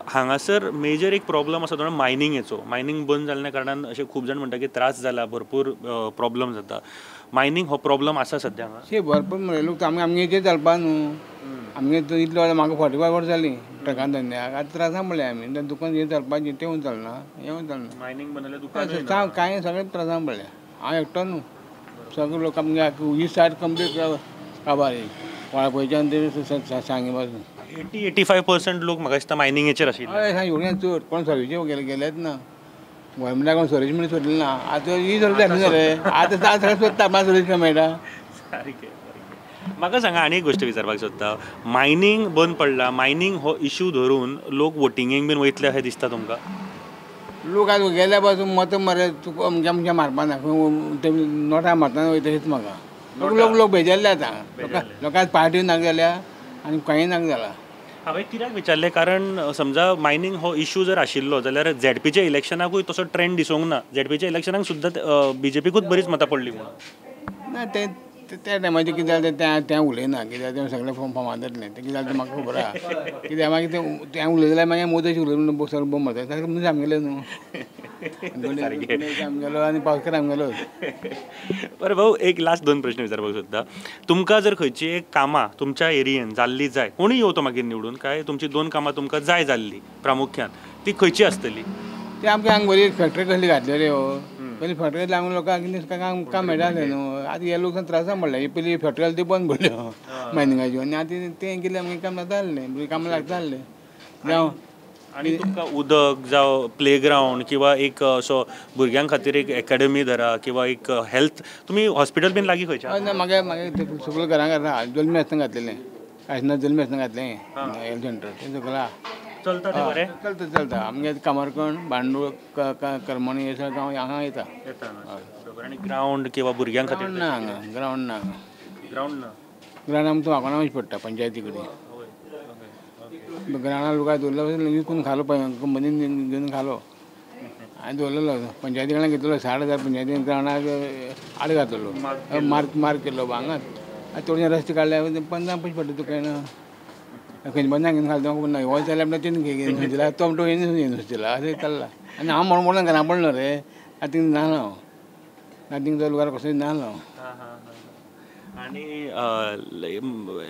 हांगासर मेजर एक प्रॉब्लम आसा तो मायनिंगेचो. मायनिंग बंद जाल्ल्या कारणान अशे खूब जाण म्हणटा की त्रास जाला, भरपूर प्रॉब्लम जाता. मायनिंग हो प्रॉब्लम आसा सद्या हांगा? भरपूर म्हणले लोक आमगे हेचेर चलपा न्हू. आमगे इतले वर्सां म्हाका 45 वर्सां जालीं ट्रकान धंद्याक. आतां त्रासा म्हणलें आमी दुकान हें चलपाचें तेवूय चलना, हेवूय चलना. मायनिंग बंद जाल्यार दुकान कांय सगळें त्रासा पडलें. हांव एकटो न्हू, सगळे लोक आमगे ही सायड कंप्लीट काबार कोणा पयच्यान ते सांगे पासून 80-85% लोक म्हाका दिसता मायनिंगेचेर आशिल्ले. हय एवढें चड. कोण सर्विसीक गेलेच ना. गोवोरमेंटाक कोण सर्वीस म्हणून सोदलें ना. आतां ही सर्वीस जाली जालें. आतां सगळें सोदता म्हाका सर्वीस खंय मेळटा. म्हाका सांगा, आनी एक गोश्ट विचारपाक सोदता. मायनिंग बंद पडला, मायनिंग हो इश्यू धरून लोक वोटिंगेक बीन वयतले अशें दिसता तुमकां? लोक आतां गेल्या पासून मत मरे तुका अमक्या मारपा ना, ते नोटा मारतना वयता अशेंच म्हाका. लोक बेजारले आतां. लोकांक पार्टी नाक जाल्या आनी कांय नाक जाला. हांवें कित्याक विचारलें, कारण समजा मायनिंग हो इश्यू जर आशिल्लो जाल्यार ZPच्या इलेक्शनाकूय तसो ट्रेंड दिसूंक ना. ZPच्या इलेक्शनाक सुद्दां BJPकूच बरीच मतां पडली म्हणून. ना त्या टायमाचेर कितें जालें तें उलयना, कित्याक तें सगळें फामाद जातलें. तें कितें जालें तें म्हाका खबर आहा. कित्याक मागीर तें उलयलें जाल्यार मागीर मोदीची उलयलें सगळें बंद मारता. सगळें म्हणजे आमगेलें न्हू. आमगेलो आनी पावसकार आमगेलो. बरें भाऊ, एक लास्ट 2 प्रश्न विचारपाक सोदता. तुमकां जर खंयची एक कामां तुमच्या एरियेन जाल्ली जाय, कोणूय येवतो मागीर निवडून, काय तुमची 2 कामां तुमकां जाय जाल्ली प्रामुख्यान, ती खंयची आसतली? ते आमच्या हांगा बरी फॅक्टरी कसली घातली रे हो. पयलीं फॅक्टरी लागून लोकांक कितें काम मेळटालें न्हू. आतां हे लोक त्रासान पडले. पयलीं फॅक्टरी ती बंद पडल्यो मायनिंगाच्यो, आनी आतां तें कितें आमगे काम जाता जाल्लें, बरीं कामां लागता जाल्लें. जावं आनी तुमकां उदक जावं प्लेग्रावंड किंवा एक असो भुरग्यां खातीर एक एकाडेमी धरा किंवा एक हेल्थ, तुमी हॉस्पिटल बीन लागीं खंयच्या? ना, म्हाका सगळें घरां घातला. जल्मी आसतना घातलेलें. काशिनाथ जल्मी आसतना घातलें हेल्थ सेंटर. तें सगळें आहा. चलता तें बरें? चलता. आमगे कामारकण, बांडोळ, करमणी हे सगळें गांव हांगा येता. आनी ग्रावंड किंवा भुरग्यां खातीर? ना हांगा ग्रावंड ना. ग्रावंड ना. ग्रावंड आमकां वांकोणा वचचें पडटा पंचायती कडेन. ग्रावंडा लोकांक दवरलो विकून खालो, कंपनीन घेवन खालो. हांवें दवरलेलो पंचायती कडल्यान घेतलो 60,000 पंचायतीन ग्रावंडाक आड घातलो. मार्क केल्लो हांगाच. आतां थोडे रस्ते काडले 15 पयशे पडटा तुका ना. खंयच्या बंदाक घेवन खालो तें ना. हो जाल्यार आपल्या तेणी घेवन दिला, टोमटो घेवन दिला अशें चल्लां. आनी हांव म्हणून घरा पडलो रे. आतां थिंग नाहलो हांव. आतां थिंग लुगार कसोय नाहलो हांव. आनी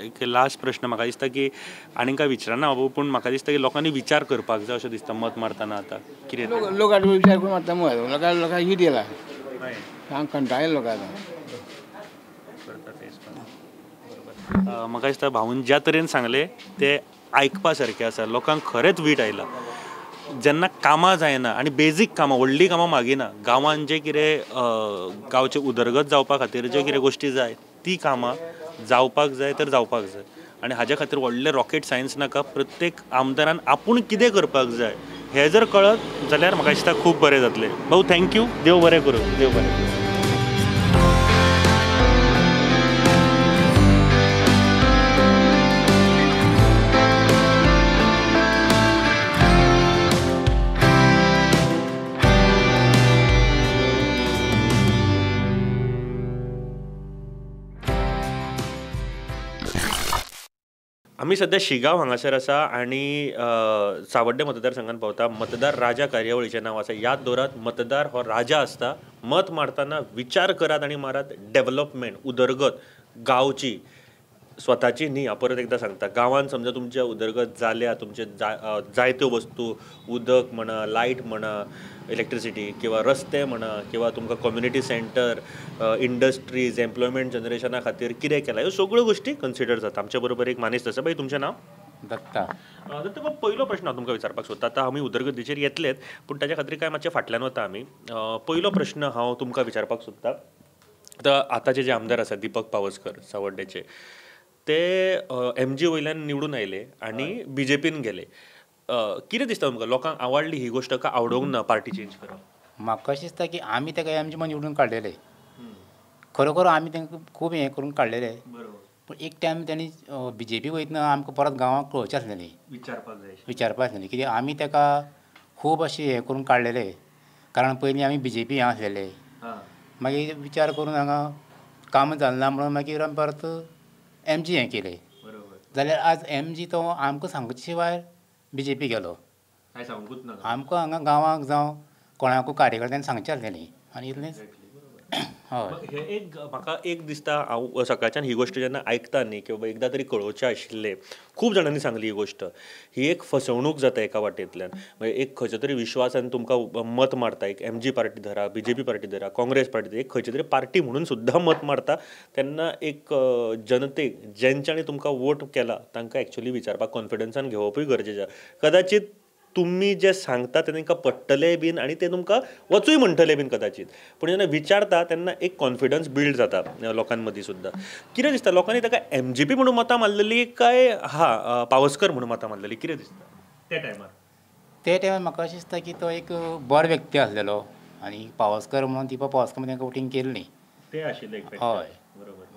एक लास्ट प्रश्न म्हाका दिसता की आनी काय विचारना बाबू, पूण म्हाका दिसता की लोकांनी विचार करपाक जाय अशें दिसता मत मारतना. आतां कितें लोक आतां विचार करून मारता मग लोकांक हीट येयला. हांव कंटाळ्ळे लोकांक आतां. म्हाका दिसता भाऊन ज्या तरेन सांगलें तें आयकपा सारकें आसा. लोकांक खरेंच वीट आयला. जेन्ना कामां जायना आनी बेजीक कामां, व्हडलीं कामां मागिना, गांवांत जें कितें गांवचें उदरगत जावपा खातीर जे कितें गोश्टी जाय ती कामां जावपाक जाय तर जावपाक जाय. आनी हाज्या खातीर व्हडलें रॉकेट सायन्स नाका. प्रत्येक आमदारान आपूण कितें करपाक जाय हें जर कळत जाल्यार म्हाका दिसता खूब बरें जातलें. भाऊ थँक्यू. देव बरें करूं. देव बरें करूं. आमी सध्या शिगांव हांगासर आसा आनी सावड्डे मतदारसंघात पावता. मतदार राजा कार्यावळीचें नांव आसा. याद दवरात, मतदार हो राजा आसता. मत मारतना विचार करात आनी मारात. डेव्हलपमेंट, उदरगत गांवची, स्वताची न्ही. हांव परत एकदां सांगता, गांवांत समजा तुमचें उदरगत जाल्या, तुमचे जायत्यो वस्तू, उदक म्हणा, लायट म्हणा, इलेक्ट्रिसिटी किंवा रस्ते म्हणा, किंवा तुमकां कम्युनिटी सेंटर, इंडस्ट्रीज, एम्प्लॉयमेंट जनरेशना खातीर कितें केलां, ह्यो सगळ्यो गोश्टी कन्सिडर जाता. आमच्या बरोबर एक मानेस्त आसा. बाई, तुमचें नांव? दत्ता. दत्ता, पयलो प्रश्न हांव तुमकां विचारपाक सोदता. आतां आमी उदरगतीचेर येतलेच, पूण ताच्या खातीर काय मातशें फाटल्यान वता आमी. पयलो प्रश्न हांव तुमकां विचारपाक सोदता. आतांचे जे आमदार आसात, दिपक पावसकर सावड्डेचे, ते MG वयल्यान निवडून आयले आनी BJPन गेले. कितें दिसता तुमकां, लोकांक आवडली ही गोश्ट काय आवडोंक ना पार्टी चेंज करप? म्हाका अशें दिसता की आमी ताका MG म्हणून निवडून काडलेले, खरोखर आमी तांकां खूब हें करून काडलेले. पूण एक टायम तेणी BJP वयतना आमकां परत गांवांक कळोवचें आसलेलें, विचारपाक आसलेलें, कित्याक आमी ताका खूब अशें हें करून काडलेले. कारण पयलीं आमी BJP हें आसलेले, मागीर विचार करून हांगा काम जालें ना म्हणून मागीर आमी परत MG हें केलें. जाल्यार आज MG तो आमकां सांगचे शिवाय BJP गेलो. आमकां हांगा गांवांक जावं कोणाकूय कार्यकर्त्यांनी सांगचें आसलेलें आनी इतलेंच. हय, हे एक म्हाका एक दिसता, हांव सकाळच्यान ही गोश्ट जेन्ना आयकता न्ही की बाबा एकदां तरी कळोवचें आशिल्लें, खूब जाणांनी सांगली ही गोश्ट, ही एक फसवणूक जाता एका वाटेंतल्यान. म्हणजे एक खंयच्या तरी विश्वासान तुमकां मत मारता, एक MG पार्टी धरा, BJP पार्टी धरा, काँग्रेस पार्टी धरा, एक खंयची तरी पार्टी म्हणून सुद्दां मत मारता, तेन्ना एक जनतेक जेंच्यांनी तुमकां वोट केला तांकां एक्चुअली विचारपाक कॉन्फिडन्सान घेवपूय गरजेचें. कदाचित तुमी जे सांगता ते तांकां पडटलें बीन आनी ते तुमकां वचूय म्हणटले बीन कदाचित, पूण जेन्ना विचारता तेन्ना एक कॉन्फिडन्स बिल्ड जाता लोकां मदीं सुद्दां. कितें दिसता, लोकांनी ताका MGP म्हणून मतां मारलेली काय पावसकर म्हणून मतां मारलेली, कितें दिसता त्या टायमार? ते टायमार म्हाका अशें दिसता की तो एक बरो व्यक्ती आसलेलो आनी पावसकर म्हणून दिपा पावसकर म्हणून तांकां वोटींग केली न्ही. ते आशिल्लें एक हय,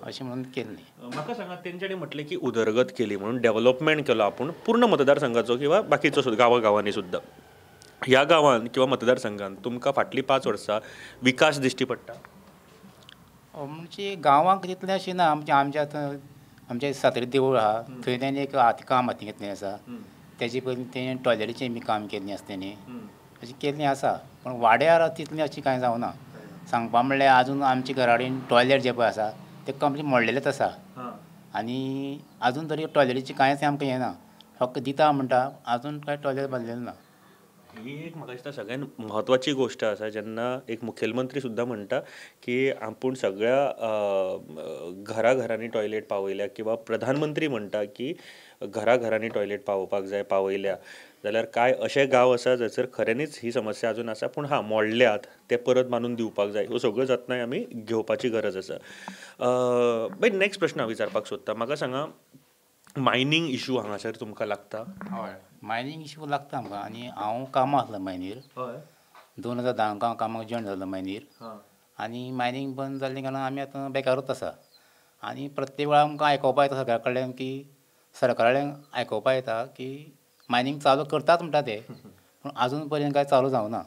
अशें म्हणून केली न्ही. म्हाका सांगात, तेंच्यांनी म्हटलें की उदरगत केली म्हणून, डेव्हलपमेंट केलो आपूण पूर्ण मतदारसंघाचो किंवा बाकीचो सुद्दां गांवांनी सुद्दां. ह्या गांवांत किंवा मतदारसंघांत तुमकां फाटलीं 5 वर्सां विकास दिश्टी पडटा? म्हणजे गांवांक तितलें अशें ना. आमच्या आतां आमचें सातेरी देवूळ आहा, थंय तेणें एक काम हाती घेतलें आसा. तेजे पयलीं तें टॉयलेटीचें बी काम केल्लें आसा तेणें, अशें केल्लें आसा. पूण वाड्यार तितलें अशें कांय जावना. सांगपा म्हणल्यार आजून आमच्या घरा कडेन टॉयलेट जें पळय आसा तें कंप्लीट मोडलेलेंच आसा आनी आजून तरी टॉयलेटीचें कांयच आमकां हें ना. फक्त दिता म्हणटा, आजून कांय टॉयलेट बांदलेलें ना. ही एक म्हाका दिसता सगळ्यान म्हत्वाची गोश्ट आसा, जेन्ना एक मुखेलमंत्री सुद्दां म्हणटा की आपूण सगळ्या घराघरांनी टॉयलेट पावयल्या, किंवा प्रधानमंत्री म्हणटा की घराघरांनी टॉयलेट पावोवपाक जाय, पावयल्या. जाल्यार कांय अशे गांव आसा जंयसर खऱ्यांनीच ही समस्या अजून आसा, पूण मोडल्यात ते परत बांदून दिवपाक जाय. ह्यो सगळ्यो जतनाय आमी घेवपाची गरज आसा. नेक्स्ट प्रश्न हांव विचारपाक सोदतां, म्हाका सांगा, मायनींग इशू हांगासर तुमकां लागता? हय, मायनींग इशू लागता आमकां. आनी हांव कामां आसलो मायनीर. 2010 हांव कामाक जॉयन जालो मायनीर. आनी मायनींग बंद जाल्लें कारणान आमी आतां बेकारूच आसा. आनी प्रत्येक वेळार आमकां आयकोपा येता सरकारा कडल्यान की सरकारा कडल्यान आयकोपा येता की मायनींग चालू करतात म्हणटा ते, पूण आजून पर्यंत कांय चालू जावना.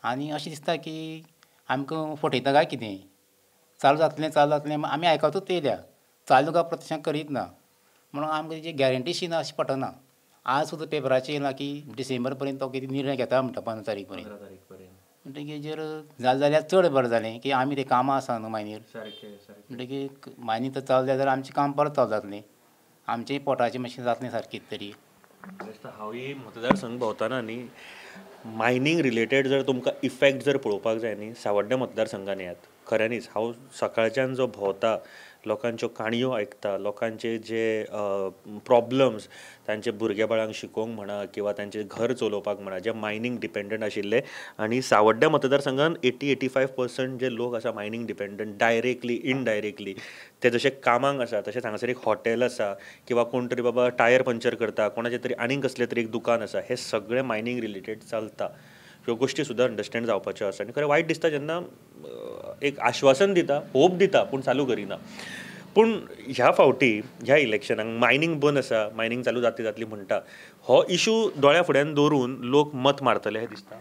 आनी अशें दिसता की आमकां फटयता काय कितें. चालू जातलें आमी आयकतूच येयल्या, चालू काय प्रत्यक्षांत करीत ना. म्हणून आमकां तेजी गॅरंटी शी ना अशें पटना. आज सुद्दां पेपराचेर येयलां की डिसेंबर पर्यंत तो कितें निर्णय घेता म्हणटा, 15 तारीख पर्यंत. म्हणटकीर जालें जाल्यार चड बरें जालें की आमी ते कामां आसा न्हू मायनीर. म्हणटकीर मायनीर तर चालू जाल्यार आमचें काम परत चालू जातलें, आमचेंय पोटाचें मातशें जातलें सारकें तरी. हांवूय मतदारसंघ भोंवतना न्ही, मायनींग रिलेटेड जर तुमकां इफेक्ट जर पळोवपाक जाय न्ही, सावड्ड्या मतदारसंघान येयात. खऱ्यांनीच हांव सकाळच्यान जो भोंवता, लोकांच्यो काणयो आयकता, लोकांचे जे प्रॉब्लम्स, तांचे भुरग्या बाळांक शिकोवंक म्हणा किंवा तांचें घर चलोवपाक म्हणा, जे मायनींग डिपेंडंट आशिल्ले. आनी सावड्ड्या मतदारसंघान 80-85% जे लोक आसा मायनींग डिपेंडंट, डायरेक्टली इनडायरेक्टली. ते जशे कामांक आसा तशेंच हांगासर एक हॉटेल आसा, किंवा कोण तरी बाबा टायर पंक्चर करता, कोणाचें तरी आनीक कसलें तरी एक दुकान आसा, हे सगळें मायनींग रिलेटेड चलता. ह्यो गोश्टी सुद्दां अंडरस्टँड जावपाच्यो आसा. आनी खरें वायट दिसता जेन्ना एक आश्वासन दिता, होप दिता, पूण चालू करिना. पूण ह्या फावटी ह्या इलेक्शनाक मायनींग बंद आसा, मायनींग चालू जातली म्हणटा, हो इशू दोळ्या फुड्यान दवरून लोक मत मारतले हें दिसता?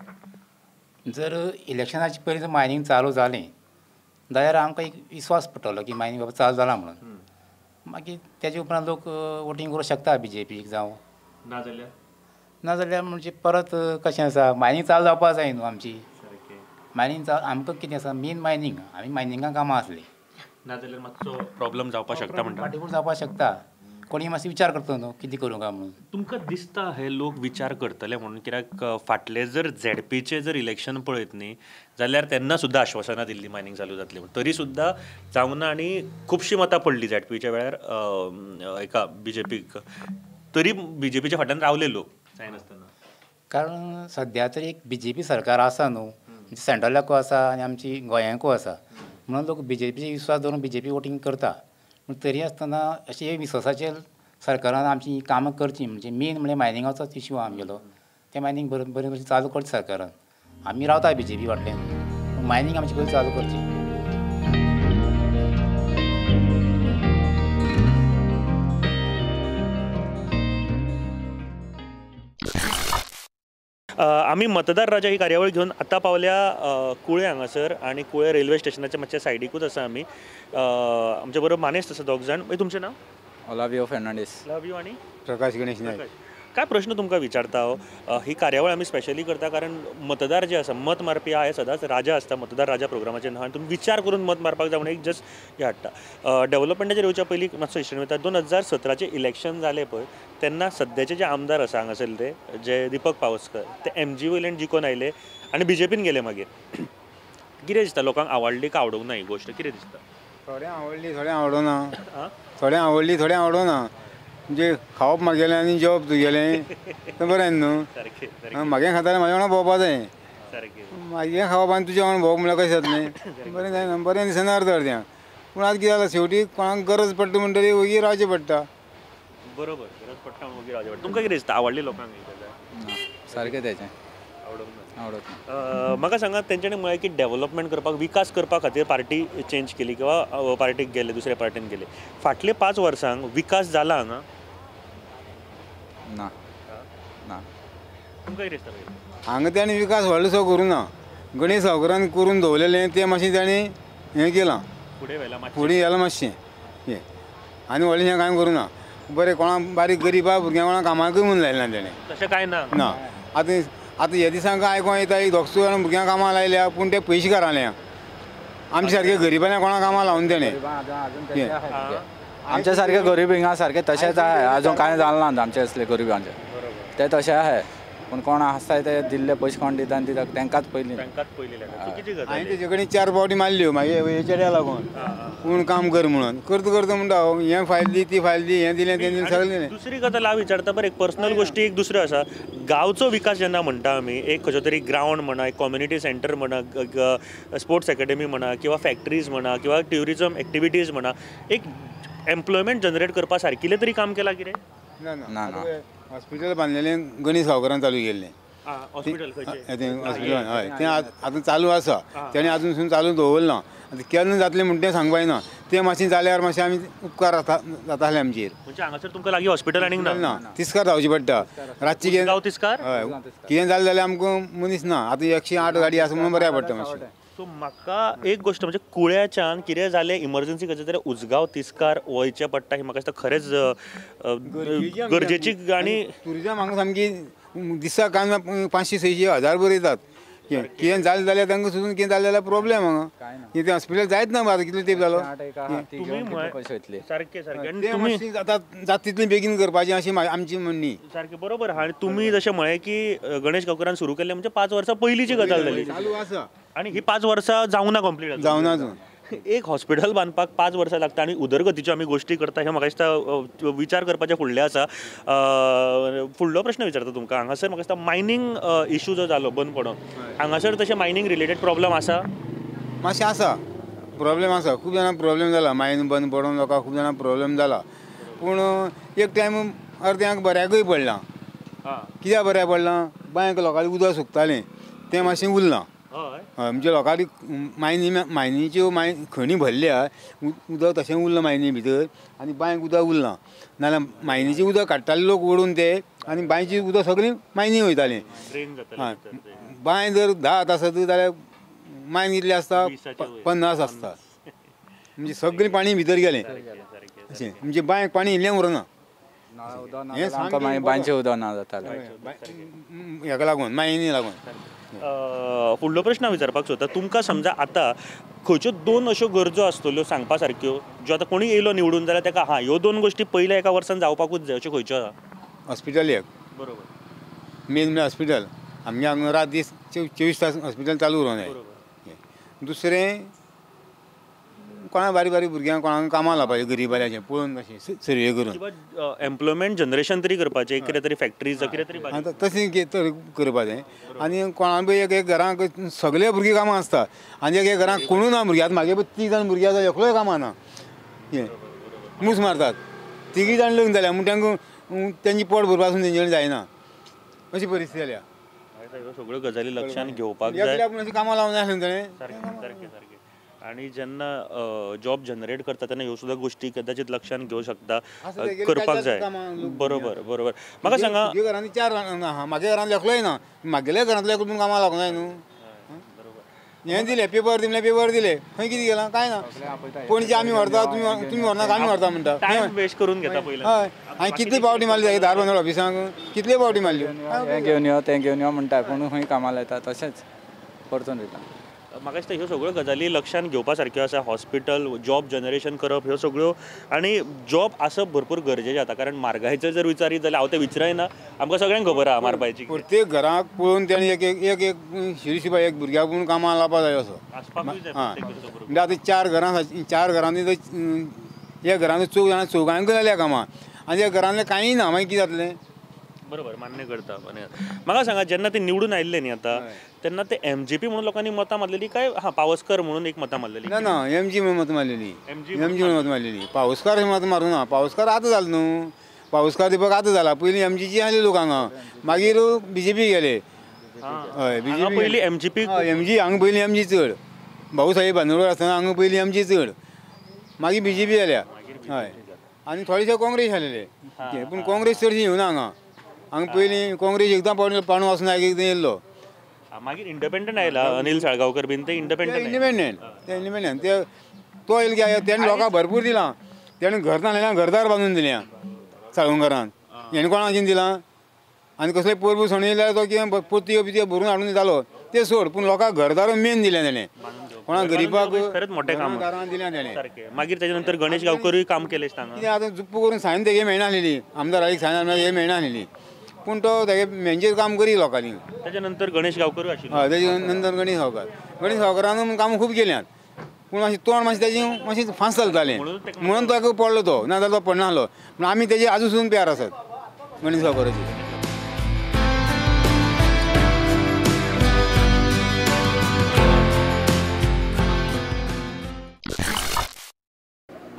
जर इलेक्शनाचे पयलीं जर मायनींग चालू जालें जाल्यार आमकां एक विस्वास पडटलो की मायनींग बाबा चालू जालां म्हणून. मागीर तेजे उपरांत लोक वोटींग करूंक शकता BJPक जावं. नाजाल्यार म्हणजे परत कशें आसा, मायनींग चालू जावपाक जाय न्हू आमची. मायनींग आमकां कितें आसा, मेन मायनींग, आमी मायनिंगां कामां आसली. नाजाल्यार मातसो प्रॉब्लम जावपाक शकता म्हणटा. फाटीफूट जावपाक शकता. कोणी मातसो विचार करता न्हू कितें करूं काय म्हणून. तुमकां दिसता हे लोक विचार करतले म्हणून? कित्याक फाटले जर ZPचें जर इलेक्शन पळयत न्ही, जाल्यार तेन्ना सुद्दां आश्वासनां दिल्लीं मायनींग चालू जातली म्हणून. तरी सुद्दां जावना आनी खुबशीं मतां पडलीं ZPच्या वेळार एका BJPक. तरी BJPच्या फाटल्यान रावले लोक जायनासतना. कारण सद्या तरी एक BJP सरकार आसा न्हू, सेंट्रलाकूय आसा आनी आमची गोंयांकूय आसा. म्हणून लोक BJPचेर विश्वास दवरून BJP वोटींग करता. पूण तरी आसतना अशें विश्वासाचेर सरकारान आमची ही कामां करची म्हणजे मेन म्हळ्यार मायनिंगाचोच इश्यू आमगेलो तें मायनींग बरें भशेन चालू करचें सरकारान आमी रावता BJP वाटल्यान मायनींग आमची पयलीं चालू करची आमी मतदार राजा ही कार्यावळ घेवन आतां पावल्या कुळे हांगासर आनी कुळे रेल्वे स्टेशनाच्या मातशे सायडीकूच आसा आमी आमचे बरोबर मानेस्त आसा दोग जाण तुमचें नांव ओलावियो फेर्नांडीस लव यू आनी प्रकाश गणेश नायक काय प्रश्न तुमकां विचारता हांव ही कार्यावळ आमी स्पेशली करता कारण मतदार जे आसा मत मारपी हे सदांच राजा आसता मतदार राजा प्रोग्रामाचें नांव आनी तुमी विचार करून मत मारपाक जावन एक जस्ट हे हाडटा डेव्हलपमेंटाचेर येवच्या पयलीं मातसो हिस्ट्री वयता 2017 इलेक्शन जालें पळय तेन्ना सद्याचे जे आमदार आसा हांगासरले जे दीपक पावसकर ते MG वयल्यान जिखून आयले आनी BJPन गेले मागीर कितें दिसता लोकांक आवडली काय आवडूंक ना ही गोश्ट कितें दिसता थोड्यांक आवडली थोड्यांक आवडना थोड्यांक आवडली थोड्यांक आवडना म्हणजे खावप म्हागेलें आनी जेवप तुगेलें तें बरें न्हू म्हागे खातालें म्हाज्या वांगडा भोंवपा जाय म्हागे खावप आनी तुज्या वांगडा भोंवप म्हळ्यार कशें जातलें बरें जायना बरें दिसना अर्द्या पूण आतां कितें जालां शेवटी कोणाक गरज पडटा म्हणटरी वगीर रावचें पडटा बरोबर गरज पडटा वगीर रावचें पडटा तुमकां कितें दिसता आवडली लोकांक सारकें तेचें आवडत म्हाका सांगात तेंच्यांनी म्हळें की डेव्हलपमेंट करपाक विकास करपा खातीर पार्टी चेंज केली किंवा पार्टीक गेले दुसऱ्या पार्टीन गेले फाटले 5 वर्सांक विकास जाला हांगा ना ना तुमकां कितें दिसता हांगा ताणें विकास व्हडलोसो करूं ना गणेश सावकारान करून दवरलेलें तें मातशें ताणें हें केलां फुडें गेलां मातशें हें आनी व्हडलें कांय करूं ना बरें कोणाक बारीक गरीबा भुरग्यांक कोणाक कामाकूय म्हणून लायलें ना तेणें तशें कांय ना ना आतां हे दिसांक आयकूं येता एक 200 जाण भुरग्यांक कामां लायल्या पूण ते पयशे घराल्या आमचे सारके गरिबांना कोणाक कामां लावन तेणें आमच्या सारखे गरीब हिंगा सारखे तशेंच आहे अजून कांय जालें ना आमचे असले गरिबांचे ते तशें आहे पूण कोण आसता ते दिल्ले पयशे कोण दिता आनी दिता तांकांच पयलीं हांवें तेजे कडेन 4 फावटी मारल्यो मागीर हेच्या लागून पूण काम कर म्हणून करता करता म्हणटा हें फायल दी ती फायल दी हें दिलें तें दिलें सगळें दिलें दुसरी गजाल हांव विचारता बरें एक पर्सनल गोश्टी एक दुसऱ्यो आसा गांवचो विकास जेन्ना म्हणटा आमी एक खंयचो तरी ग्रावंड म्हणा एक कम्युनिटी सेंटर म्हणा स्पोर्ट्स अकॅडमी म्हणा किंवा फॅक्टरीज म्हणा किंवा ट्युरिजम एक्टिविटीज म्हणा एक एम्प्लॉयमेंट जनरेट करपा सारकिलें तरी काम केलां कितें ना ना हॉस्पिटल बांदलेलें गणेश सावकारान चालू केल्लें हॉस्पिटल हॉस्पिटल हय तें आतां चालू आसा तेणें आजून सुद्दां चालू दवरलें ना आतां केन्ना जातलें म्हणटा तें सांगपाक येना तें मातशें जाल्यार मातशें आमी उपकार जाताले आमचेर म्हणजे हांगासर तुमकां लागीं हॉस्पिटल आनीक ना तिस्कार जावची पडटा रातची कितें गांव तिस्कार हय कितें जालें जाल्यार आमकां मनीस ना आतां 108 गाडी आसा म्हणून बऱ्या पडटा मातशें सो म्हाका एक गोश्ट म्हणजे कुळ्याच्यान कितें जालें इमर्जन्सी खंयच्या तरी उजगांव तिस्कार वयचें पडटा ही म्हाका दिसता खरेंच गरजेची आनी टुरिजम हांगा सामकी दिसाक कांय 500-600 भर येतात कितें जालें जाल्यार तांकां सुद्दां कितें जालें जाल्यार प्रॉब्लेम हांगा कितें हॉस्पिटल जायत ना आतां कितलो तेंप जालो सारकें तुमी जाता तितलें बेगीन करपाचें अशी आमची म्हणणी सारकें बरोबर आनी तुमी जशें म्हळें की गणेश गांवकरान सुरू केल्लें म्हणजे 5 वर्सां पयलींची गजाल जाली चालू आसा आनी ही 5 वर्सां जावना कंप्लीट जावना अजून एक हॉस्पिटल बांदपाक 5 वर्सां लागता आनी उदरगतीच्यो आमी गोश्टी करता हे म्हाका दिसता विचार करपाचे फुडले आसा फुडलो प्रश्न विचारता तुमकां हांगासर म्हाका दिसता मायनींग इश्यू जो जालो बंद पडून हांगासर तशें मायनींग रिलेटेड प्रॉब्लेम आसा मातशें आसा प्रॉब्लेम आसा खूब जाणांक प्रॉब्लेम जाला मायनींग बंद पडून लोकांक खूब जाणांक प्रॉब्लेम जाला पूण एक टायम अर्द्यांक बऱ्याकूय पडलां कित्याक बऱ्याक पडलां बांयक लोकांनी उदक सुकतालें तें मातशें उरलां हय म्हणजे लोकांनी मायनीच्यो खणी भरल्या उदक तशें उरलां मायनी भितर आनी बांयक उदक उरलां नाल्यार मायनीचें उदक काडटाले लोक ओडून ते आनी बांयचें उदक सगळें मायनी वयतालें बांय जर 10 आसत जाल्यार मायन कितलें आसता 50 आसता म्हणजे सगळें पाणी भितर गेलें अशें म्हणजे बांयक पाणी इल्लें उरना बांयचें उदक ना जातालें हेका लागून मायनी लागून फुडलो प्रश्न विचारपाक सोदता तुमकां समजा आतां खंयच्यो 2 अश्यो गरजो आसतल्यो सांगपा सारक्यो ज्यो आतां कोणी येयलो निवडून जाल्यार ताका ह्यो 2 गोश्टी पयल्या एका वर्सान जावपाकूच जाय अश्यो खंयच्यो हॉस्पिटल एक बरोबर मेन म्हणल्यार हॉस्पिटल आमगे हांगा रात दीस 24 तास हॉस्पिटल चालू उरूंक जाय दुसरें कोणा बारीक बारीक भुरग्यांक कोणाक कामां लावपाचें गरीबाचें पळोवन अशें सर्वे करून एम्प्लॉयमेंट जनरेशन तरी करपाचें कितें तरी फॅक्टरीज कितें तरी तशें करपाचें आनी कोणाक एक घरांक सगळे भुरगीं कामां आसता आनी एक घरांक कोणूय ना भुरगीं आतां म्हागे 30 जाण भुरगीं आसा एकलोय कामां ना मूस मारतात. तिगी जाण लग्न जाल्या म्हूण तांकां तेंची पोट भरपासून तेंचे कडेन जायना अशी परिस्थिती जाल्या. ह्यो सगळ्यो गजाली लक्षात घेवपाक जाय. एकल्याक पूण अशी कामां लावंक जाय आसलें ताणें. सारकें. आणि जेन्ना जॉब जनरेट करता तेन्ना ह्यो सुद्दां गोष्टी कदाचित लक्षात घेवं शकता, करपाक जाय. बरोबर. म्हाका सांगा, तुजे घरांनी 4 म्हागे घरांतलो एकलोय ना, म्हागेल्या घरांतलो एकलो पूण कामां लागूंक जाय न्हू. हें दिलें पेपर दिले खंय कितें गेलां काय ना. पणजे आमी व्हरता तुमी व्हरनाका आमी व्हरता म्हणटा. टायम वेस्ट करून घेता पयलीं. हय हांवें कितली पावटी मारली धार बांदोड ऑफिसांक, कितले पावटी मारल्यो. हें घेवन यो तें घेवन यो म्हणटा कोण खंय कामां लायता तशेंच परतून वयता. म्हाका दिसता ह्यो सगळ्यो गजाली लक्षात घेवपा सारक्यो आसा. हॉस्पिटल जॉब जनरेशन करप ह्यो सगळ्यो, आनी जॉब आसप भरपूर गरजेचें जाता. कारण म्हारगायेचो जर विचारीत जाल्यार हांव तें विचारना, आमकां सगळ्यांक खबर आहा मारपाची. प्रत्येक घराक पळोवन तेणें एक शिरीशिबाय एक भुरग्याक पूण कामां लावपा जाय असो. म्हणजे आतां 4 घरांनी एक घरांत चौगांयक जाल्या कामां आनी एक घरांतलें कांय ना, मागीर कितें जातलें. बरोबर, मान्य करता. म्हाका सांगा, जेन्ना ते निवडून आयिल्ले न्ही आतां, तेन्ना ते MGP म्हणून लोकांनी मतां मारलेली काय पावसकर म्हणून एक मतां मारलेली? ना MG म्हणून मतां मारलेली. MG म्हणून मतां मारलेली. पावसकार मतां मारूं ना. पावसकार आतां जालो न्हू. पावसकार दिवपाक आतां जाला. पयलीं MGची आसली लोक हांगा, मागीर BJP गेले. हय BJP पयलीं MGP. MG हांगा पयलीं MG चड. भाऊ साहेब बांदोडकर आसतना हांगा पयलीं MG चड, मागीर BJP जाल्या. हय आनी थोडेशे काँग्रेस आसलेले, पूण काँग्रेस चडशी येवना हांगा. हांगा पयलीं काँग्रेस एकदां पावणू वचून एकदां येयल्लो. मागीर इंडिपेंडंट आयला अनिल साळगांवकर बीन. ते इंडिपेंडंट तो येयलो की तेणें लोकांक भरपूर दिलां. तेणें घर नासलेल्या घरदार बांदून दिल्या साळगांवकरान. हेणें कोणाक दिलां. आनी कसले पोरबू सण येयल्यार तो कितें पोतयो बितयो भरून हाडून दितालो ते सोड, पूण लोकांक घरदार मेन दिलें तेणें. कोणाक गरीबाक खरेंच मोठें काम दिलें तेणें. मागीर तेच्या नंतर गणेश गांवकरूय काम केलें हांगा. कितें आतां जुप्प करून सायन तेगे मेळनासलेली, आमदाराक सायन हे मेळनासलेली, पूण तो तेगे मेंचेर काम करी लोकांनी. तेच्या नंतर गणेश गांवकरूय आशिल्लो. हय तेच्या नंतर गणेश गांवकरान कामां खूब केल्यात, पूण मातशी तोंड मातशें तेजें मातशें फास्ट चलतालें म्हणून ताका पडलो तो, ना जाल्यार तो पडनासलो. पूण आमी तेजे आजून सुद्दां प्यार आसात गणेश गांवकराची.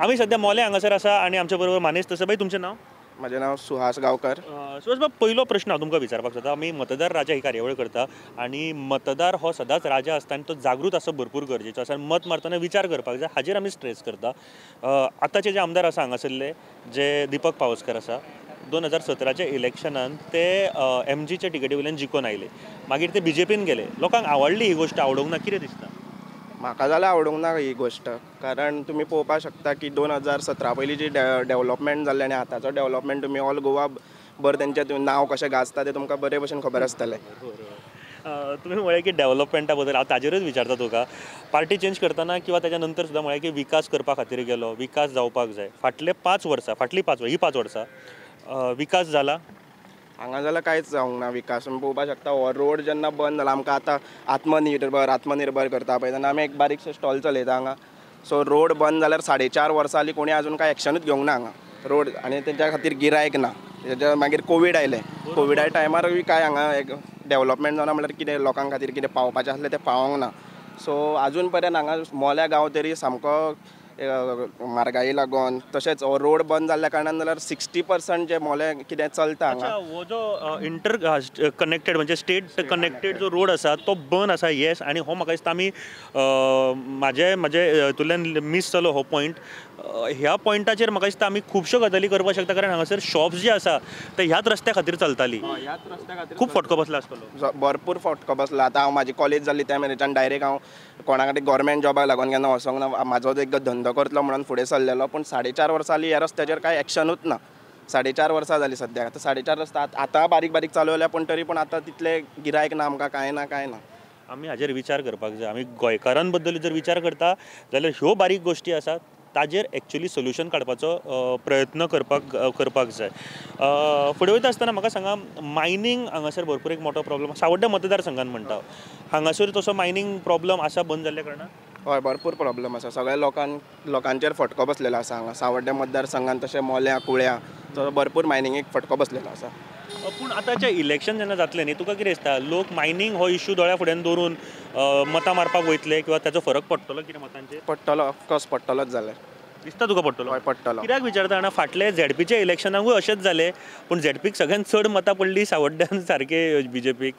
आमी सध्या मोले हांगासर आसा आनी आमचे बरोबर मानेश तसबाई. तुमचें नांव? म्हजें नांव सुहास गांवकर. सुहास बाब, पयलो प्रश्न हांव तुमकां विचारपाक सोदता. आमी मतदार राजा ही कार्यावळ करता आनी मतदार हो सदांच राजा आसता आनी तो जागृत आसप भरपूर गरजेचो आसा. मत मारतना विचार करपाक जाय, हाजेर आमी स्ट्रेस करता. आतांचे जे आमदार आसा हांगासरले, जे दीपक पावसकर आसा, 2017च्या इलेक्शनान ते MGच्या टिकेटी वयल्यान जिखून आयले. मागीर ते BJPन गेले. लोकांक आवडली ही गोश्ट, आवडूंक ना. कितें दिसता? म्हाका जाल्यार आवडूंक ना ही गोश्ट. कारण तुमी पळोवपाक शकता की 2017 पयलीं जी डेव्हलपमेंट जाल्लें आनी आतांचो डेव्हलपमेंट तुमी ऑल गोवा भर तेंचें नांव कशें गाजता तें तुमकां बरे भशेन खबर आसतलें. तुमी म्हळें की डेव्हलपमेंटा बद्दल हांव ताजेरूच विचारता तुका. पार्टी चेंज करतना किंवा तेच्या नंतर सुद्दां म्हळें की विकास करपा खातीर गेलो, विकास जावपाक जाय. फाटलीं 5 वर्सां विकास जाला हांगा जाल्यार कांयच जावंक ना विकास. तुमी पळोवपाक शकता हो रोड जेन्ना बंद जाला, आमकां आतां आत्मनिर्भर करता पळय तेन्ना आमी एक बारीकशे स्टॉल चलयता हांगा. सो रोड बंद जाल्यार 4.5 वर्सां जालीं कोणी आजून कांय एक्शनूच घेवंक ना हांगा रोड, आनी तेच्या खातीर गिरायक ना. तेच्या मागीर कोवीड आयलें. कोविडा टायमारूय काय हांगा एक डेव्हलपमेंट जावना म्हणल्यार कितें लोकां खातीर कितें पावपाचें आसलें तें पावोंक ना. सो आजून पर्यंत हांगा मोल्या गांव तरी सामको म्हारगाई लागून, तशेंच हो रोड बंद जाल्ल्या कारणान जाल्यार 60% जे मोले कितें चलता हांगा. हो जो इंटर कनेक्टेड म्हणजे स्टेट कनेक्टेड जो रोड आसा तो बंद आसा. येस, आनी हो म्हाका दिसता आमी म्हाजे हितूंतल्यान मिस जालो हो पॉयंट. ह्या पॉयंटाचेर म्हाका दिसता आमी खुबश्यो गजाली करपाक शकता. कारण हांगासर शॉप्स जी आसा ते ह्याच रस्त्या खातीर चलताली. खूब फटको बसला आसतलो. भरपूर फटको बसला. आतां हांव म्हाजी कॉलेज जाल्ली त्या मेरेच्यान डायरेक्ट हांव कोणा कडेन गव्हर्मेंट जॉबाक लागून केन्ना वचोंक ना. म्हाजो एक धंदो करतलो म्हणून फुडें सरलेलो, पूण 4.5 वर्सां जालीं ह्या रस्त्याचेर कांय एक्शनूच ना. 4.5 वर्सां जालीं सद्याक. आतां 4.5 रस्ता आतां बारीक चालू जाल्या, पूण तरी पूण आतां तितले गिरायक ना आमकां, कांय ना. आमी हाजेर विचार करपाक जाय. आमी गोंयकारां बद्दल जर विचार करता जाल्यार ह्यो बारीक गोश्टी आसात ताजेर एक्चुअली सोल्युशन काडपाचो प्रयत्न करपाक जाय. फुडें वयता आसतना म्हाका सांगा, मायनींग हांगासर भरपूर एक मोठो प्रॉब्लम सावड्ड्या मतदारसंघान म्हणटा. हांगासर तसो मायनींग प्रॉब्लम आसा बंद जाल्ल्या कारणान? हय, भरपूर प्रॉब्लम आसा. सगळ्या लोकांचेर फटको बसलेलो आसा हांगा सावड्ड्या मतदारसंघान, तशें मोल्या कुळ्या भरपूर मायनिंगेक फटको बसलेलो आसा. पूण आतांचें इलेक्शन जेन्ना जातलें न्ही, तुका कितें दिसता, लोक मायनींग हो इश्यू दोळ्या फुड्यान दवरून मतां मारपाक वयतले किंवा ताचो फरक पडटलो कितें मतांचेर? पडटलो, ऑफकोर्स पडटलोच जाल्यार. दिसता तुका पडटलो हय पडटलो. कित्याक विचारता जाणा फाटले झेडपीचे इलेक्शनाकूय अशेंच जाले पूण झेडपीक सगळ्यात चड मतां पडली सावड्ड्यान सारके बीजेपीक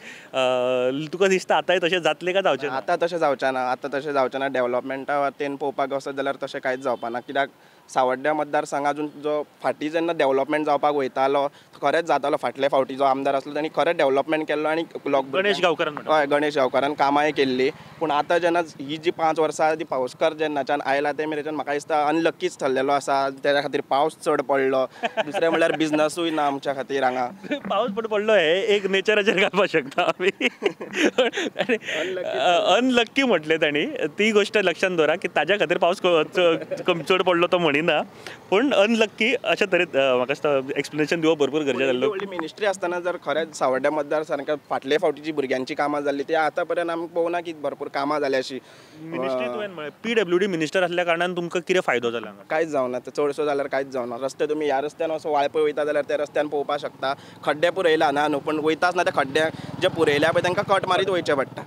तुका दिसता आतांय तशें जातलें काय जावचें ना? आतां तशें जावचें ना डेव्हलपमेंटा वाटेन पळोवपाक वचत जाल्यार तशें कांयच जावपा ना. कित्याक सावड्ड्या मतदारसंघ अजून जो फाटीं जेन्ना डेव्हलपमेंट जावपाक वयतालो खरेंच जातालो. फाटले फावटी जो आमदार आसलो तांणी खरेंच डेव्हलपमेंट केल्लो आनी गणेश गांवकारान म्हणटा. हय गणेश गांवकारान कामांय केल्ली. पूण आतां जेन्ना ही जी 5 वर्सां आदी पावसकार जेन्नाच्यान आयला ते मेरेन म्हाका दिसता अनलकीच थरलेलो आसा. तेज्या खातीर पावस चड पडलो. दुसरें म्हणल्यार बिजनसूय ना आमच्या खातीर हांगा. पावस पडलो हे एक नेचराचेर घालपाक शकता आमी. अनलक्की म्हटलें तांणी ती गोश्ट लक्षात दवरा की ताज्या खातीर पावस चड पडलो तो म्हणिना पूण अनलक्की अशा तरेन म्हाका दिसता एक्सप्लेनेशन दिवप भरपूर गरजेचें जाल्लो. व्हडली मिनिस्ट्री आसतना जर खरेंच सावड्ड्या मतदारसंघात फाटले फावटी जी भुरग्यांची कामां जाल्ली ती आतां पर्यंत आमी पळोवना की भरपूर कामां जाल्या अशी. मिनिस्ट्री तुवें PWD मिनिस्टर आसल्या कारणान तुमकां कितें फायदो जाला हांगा? कांयच जावना. चडसो जाल्यार कांयच जावना. रस्ते तुमी ह्या रस्त्यान असो वाळपय वयता जाल्यार त्या रस्त्यान पळोवपाक शकता. खड्डे पुरयला ना न्हू पूण वयता आसतना त्या खड्ड्याक जे पुरयल्या पळय तांकां कट मारीत वयचें पडटा.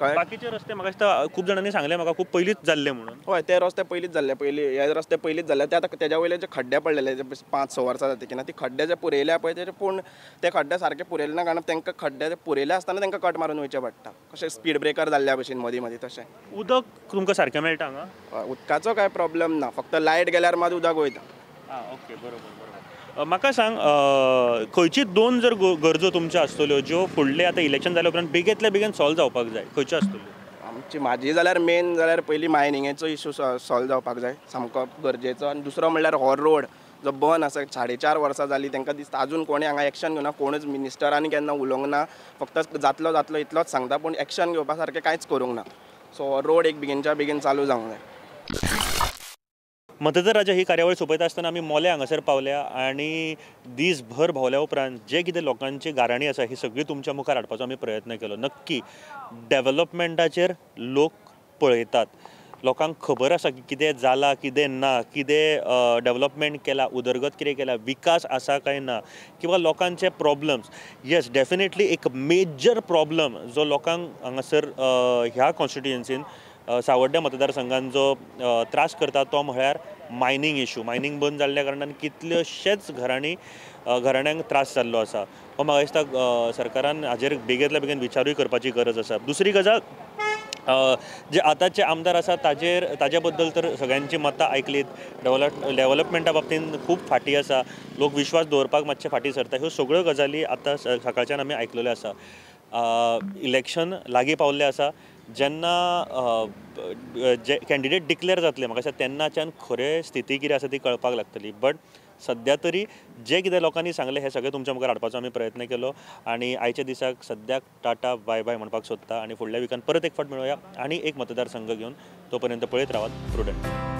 बाकीचे रस्ते म्हाका दिसता खूब जाणांनी सांगलें म्हाका खूब पयलींच जाल्ले म्हणून. हय ते रस्ते पयलींच जाल्ले. हे रस्ते पयलींच जाल्ले. ते आतां तेज्या वयले जे खड्डे पडलेले जे 5-6 वर्सां जाता की ना ती खड्डे जे पुरयल्या पळय तेजे पूण ते खड्डे सारके पुरयले ना कारण तांकां खड्डे पुरयले आसतना तांकां कट मारून वयचें पडटा. कशें स्पीड ब्रेकर जाल्ल्या भशेन मदीं मदीं तशें. उदक तुमकां सारकें मेळटा हांगा? उदकाचो कांय प्रॉब्लेम ना. फक्त लायट गेल्यार मात उदक वयता. ओके बरोबर. म्हाका सांग खंयची 2 जर गरजो तुमच्यो आसतल्यो ज्यो फुडले आतां इलेक्शन जाल्या उपरांत बेगेंतल्या बेगीन सॉल्व जावपाक जाय खंयच्यो आसतल्यो? म्हाजी जाल्यार मेन जाल्यार पयलीं मायनिंगेचो इशू सॉल्व जावपाक जाय सामको गरजेचो. आनी दुसरो म्हणल्यार हो रोड जो बंद आसा 4.5 वर्सां जालीं तांकां दिसता अजून कोणें हांगा एक्शन घेवना. कोणूच मिनिस्टरांनी केन्ना उलोवंक ना. फक्त जातलो इतलोच सांगता पूण एक्शन घेवपा सारकें कांयच करूंक ना. सो हो रोड एक बेगीनच्या बेगीन चालू जावंक जाय. मतदार राजा ही कार्यावळ सोंपयता आसतना आमी मोले हांगासर पावल्या आनी दीसभर भोंवल्या उपरांत जे कितें लोकांची गाराणी आसा ही सगळी तुमच्या मुखार हाडपाचो आमी प्रयत्न केलो. नक्की डेव्हलपमेंटाचेर लोक पळयतात. लोकांक खबर आसा की कितें जालां कितें ना कितें डेव्हलपमेंट केला उदरगत कितें केला विकास आसा काय ना किंवा लोकांचे प्रॉब्लम्स. येस डेफिनेटली एक मेजर प्रॉब्लम जो लोकांक हांगासर ह्या कॉन्स्टिट्युएन्सीन सावड्ड्या मतदारसंघान जो त्रास करता तो म्हळ्यार मायनींग इशू. मायनींग बंद जाल्ल्या कारणान कितल्योशेच घराण्यांक त्रास जाल्लो आसा. हो म्हाका दिसता सरकारान हाजेर बेगेंतल्या बेगीन विचारूय करपाची गरज आसा. दुसरी गजाल जे आतांचे आमदार आसा ताजे बद्दल तर सगळ्यांची मतां आयकलीत. डेव्हलपमेंटा बाबतीन खूब फाटी आसा. लोक विश्वास दवरपाक मातशे फाटी सरता. ह्यो सगळ्यो गजाली आतां सकाळच्यान आमी आयकलेल्यो आसा. इलेक्शन लागीं पावल्लें आसा. जेन्ना जे कॅन्डिडेट डिक्लेअर जातले म्हाका दिसता तेन्नाच्यान खरें स्थिती कितें आसा ती कळपाक लागतली. बट सद्या तरी जे कितें लोकांनी सांगलें हें सगळें तुमच्या मुखार हाडपाचो आमी प्रयत्न केलो आनी आयच्या दिसाक सद्याक टाटा बाय बाय म्हणपाक सोदता आनी फुडल्या विकान परत एक फावट मेळुया आनी एक मतदारसंघ घेवन. तोपर्यंत पळयत रावात प्रुडंट.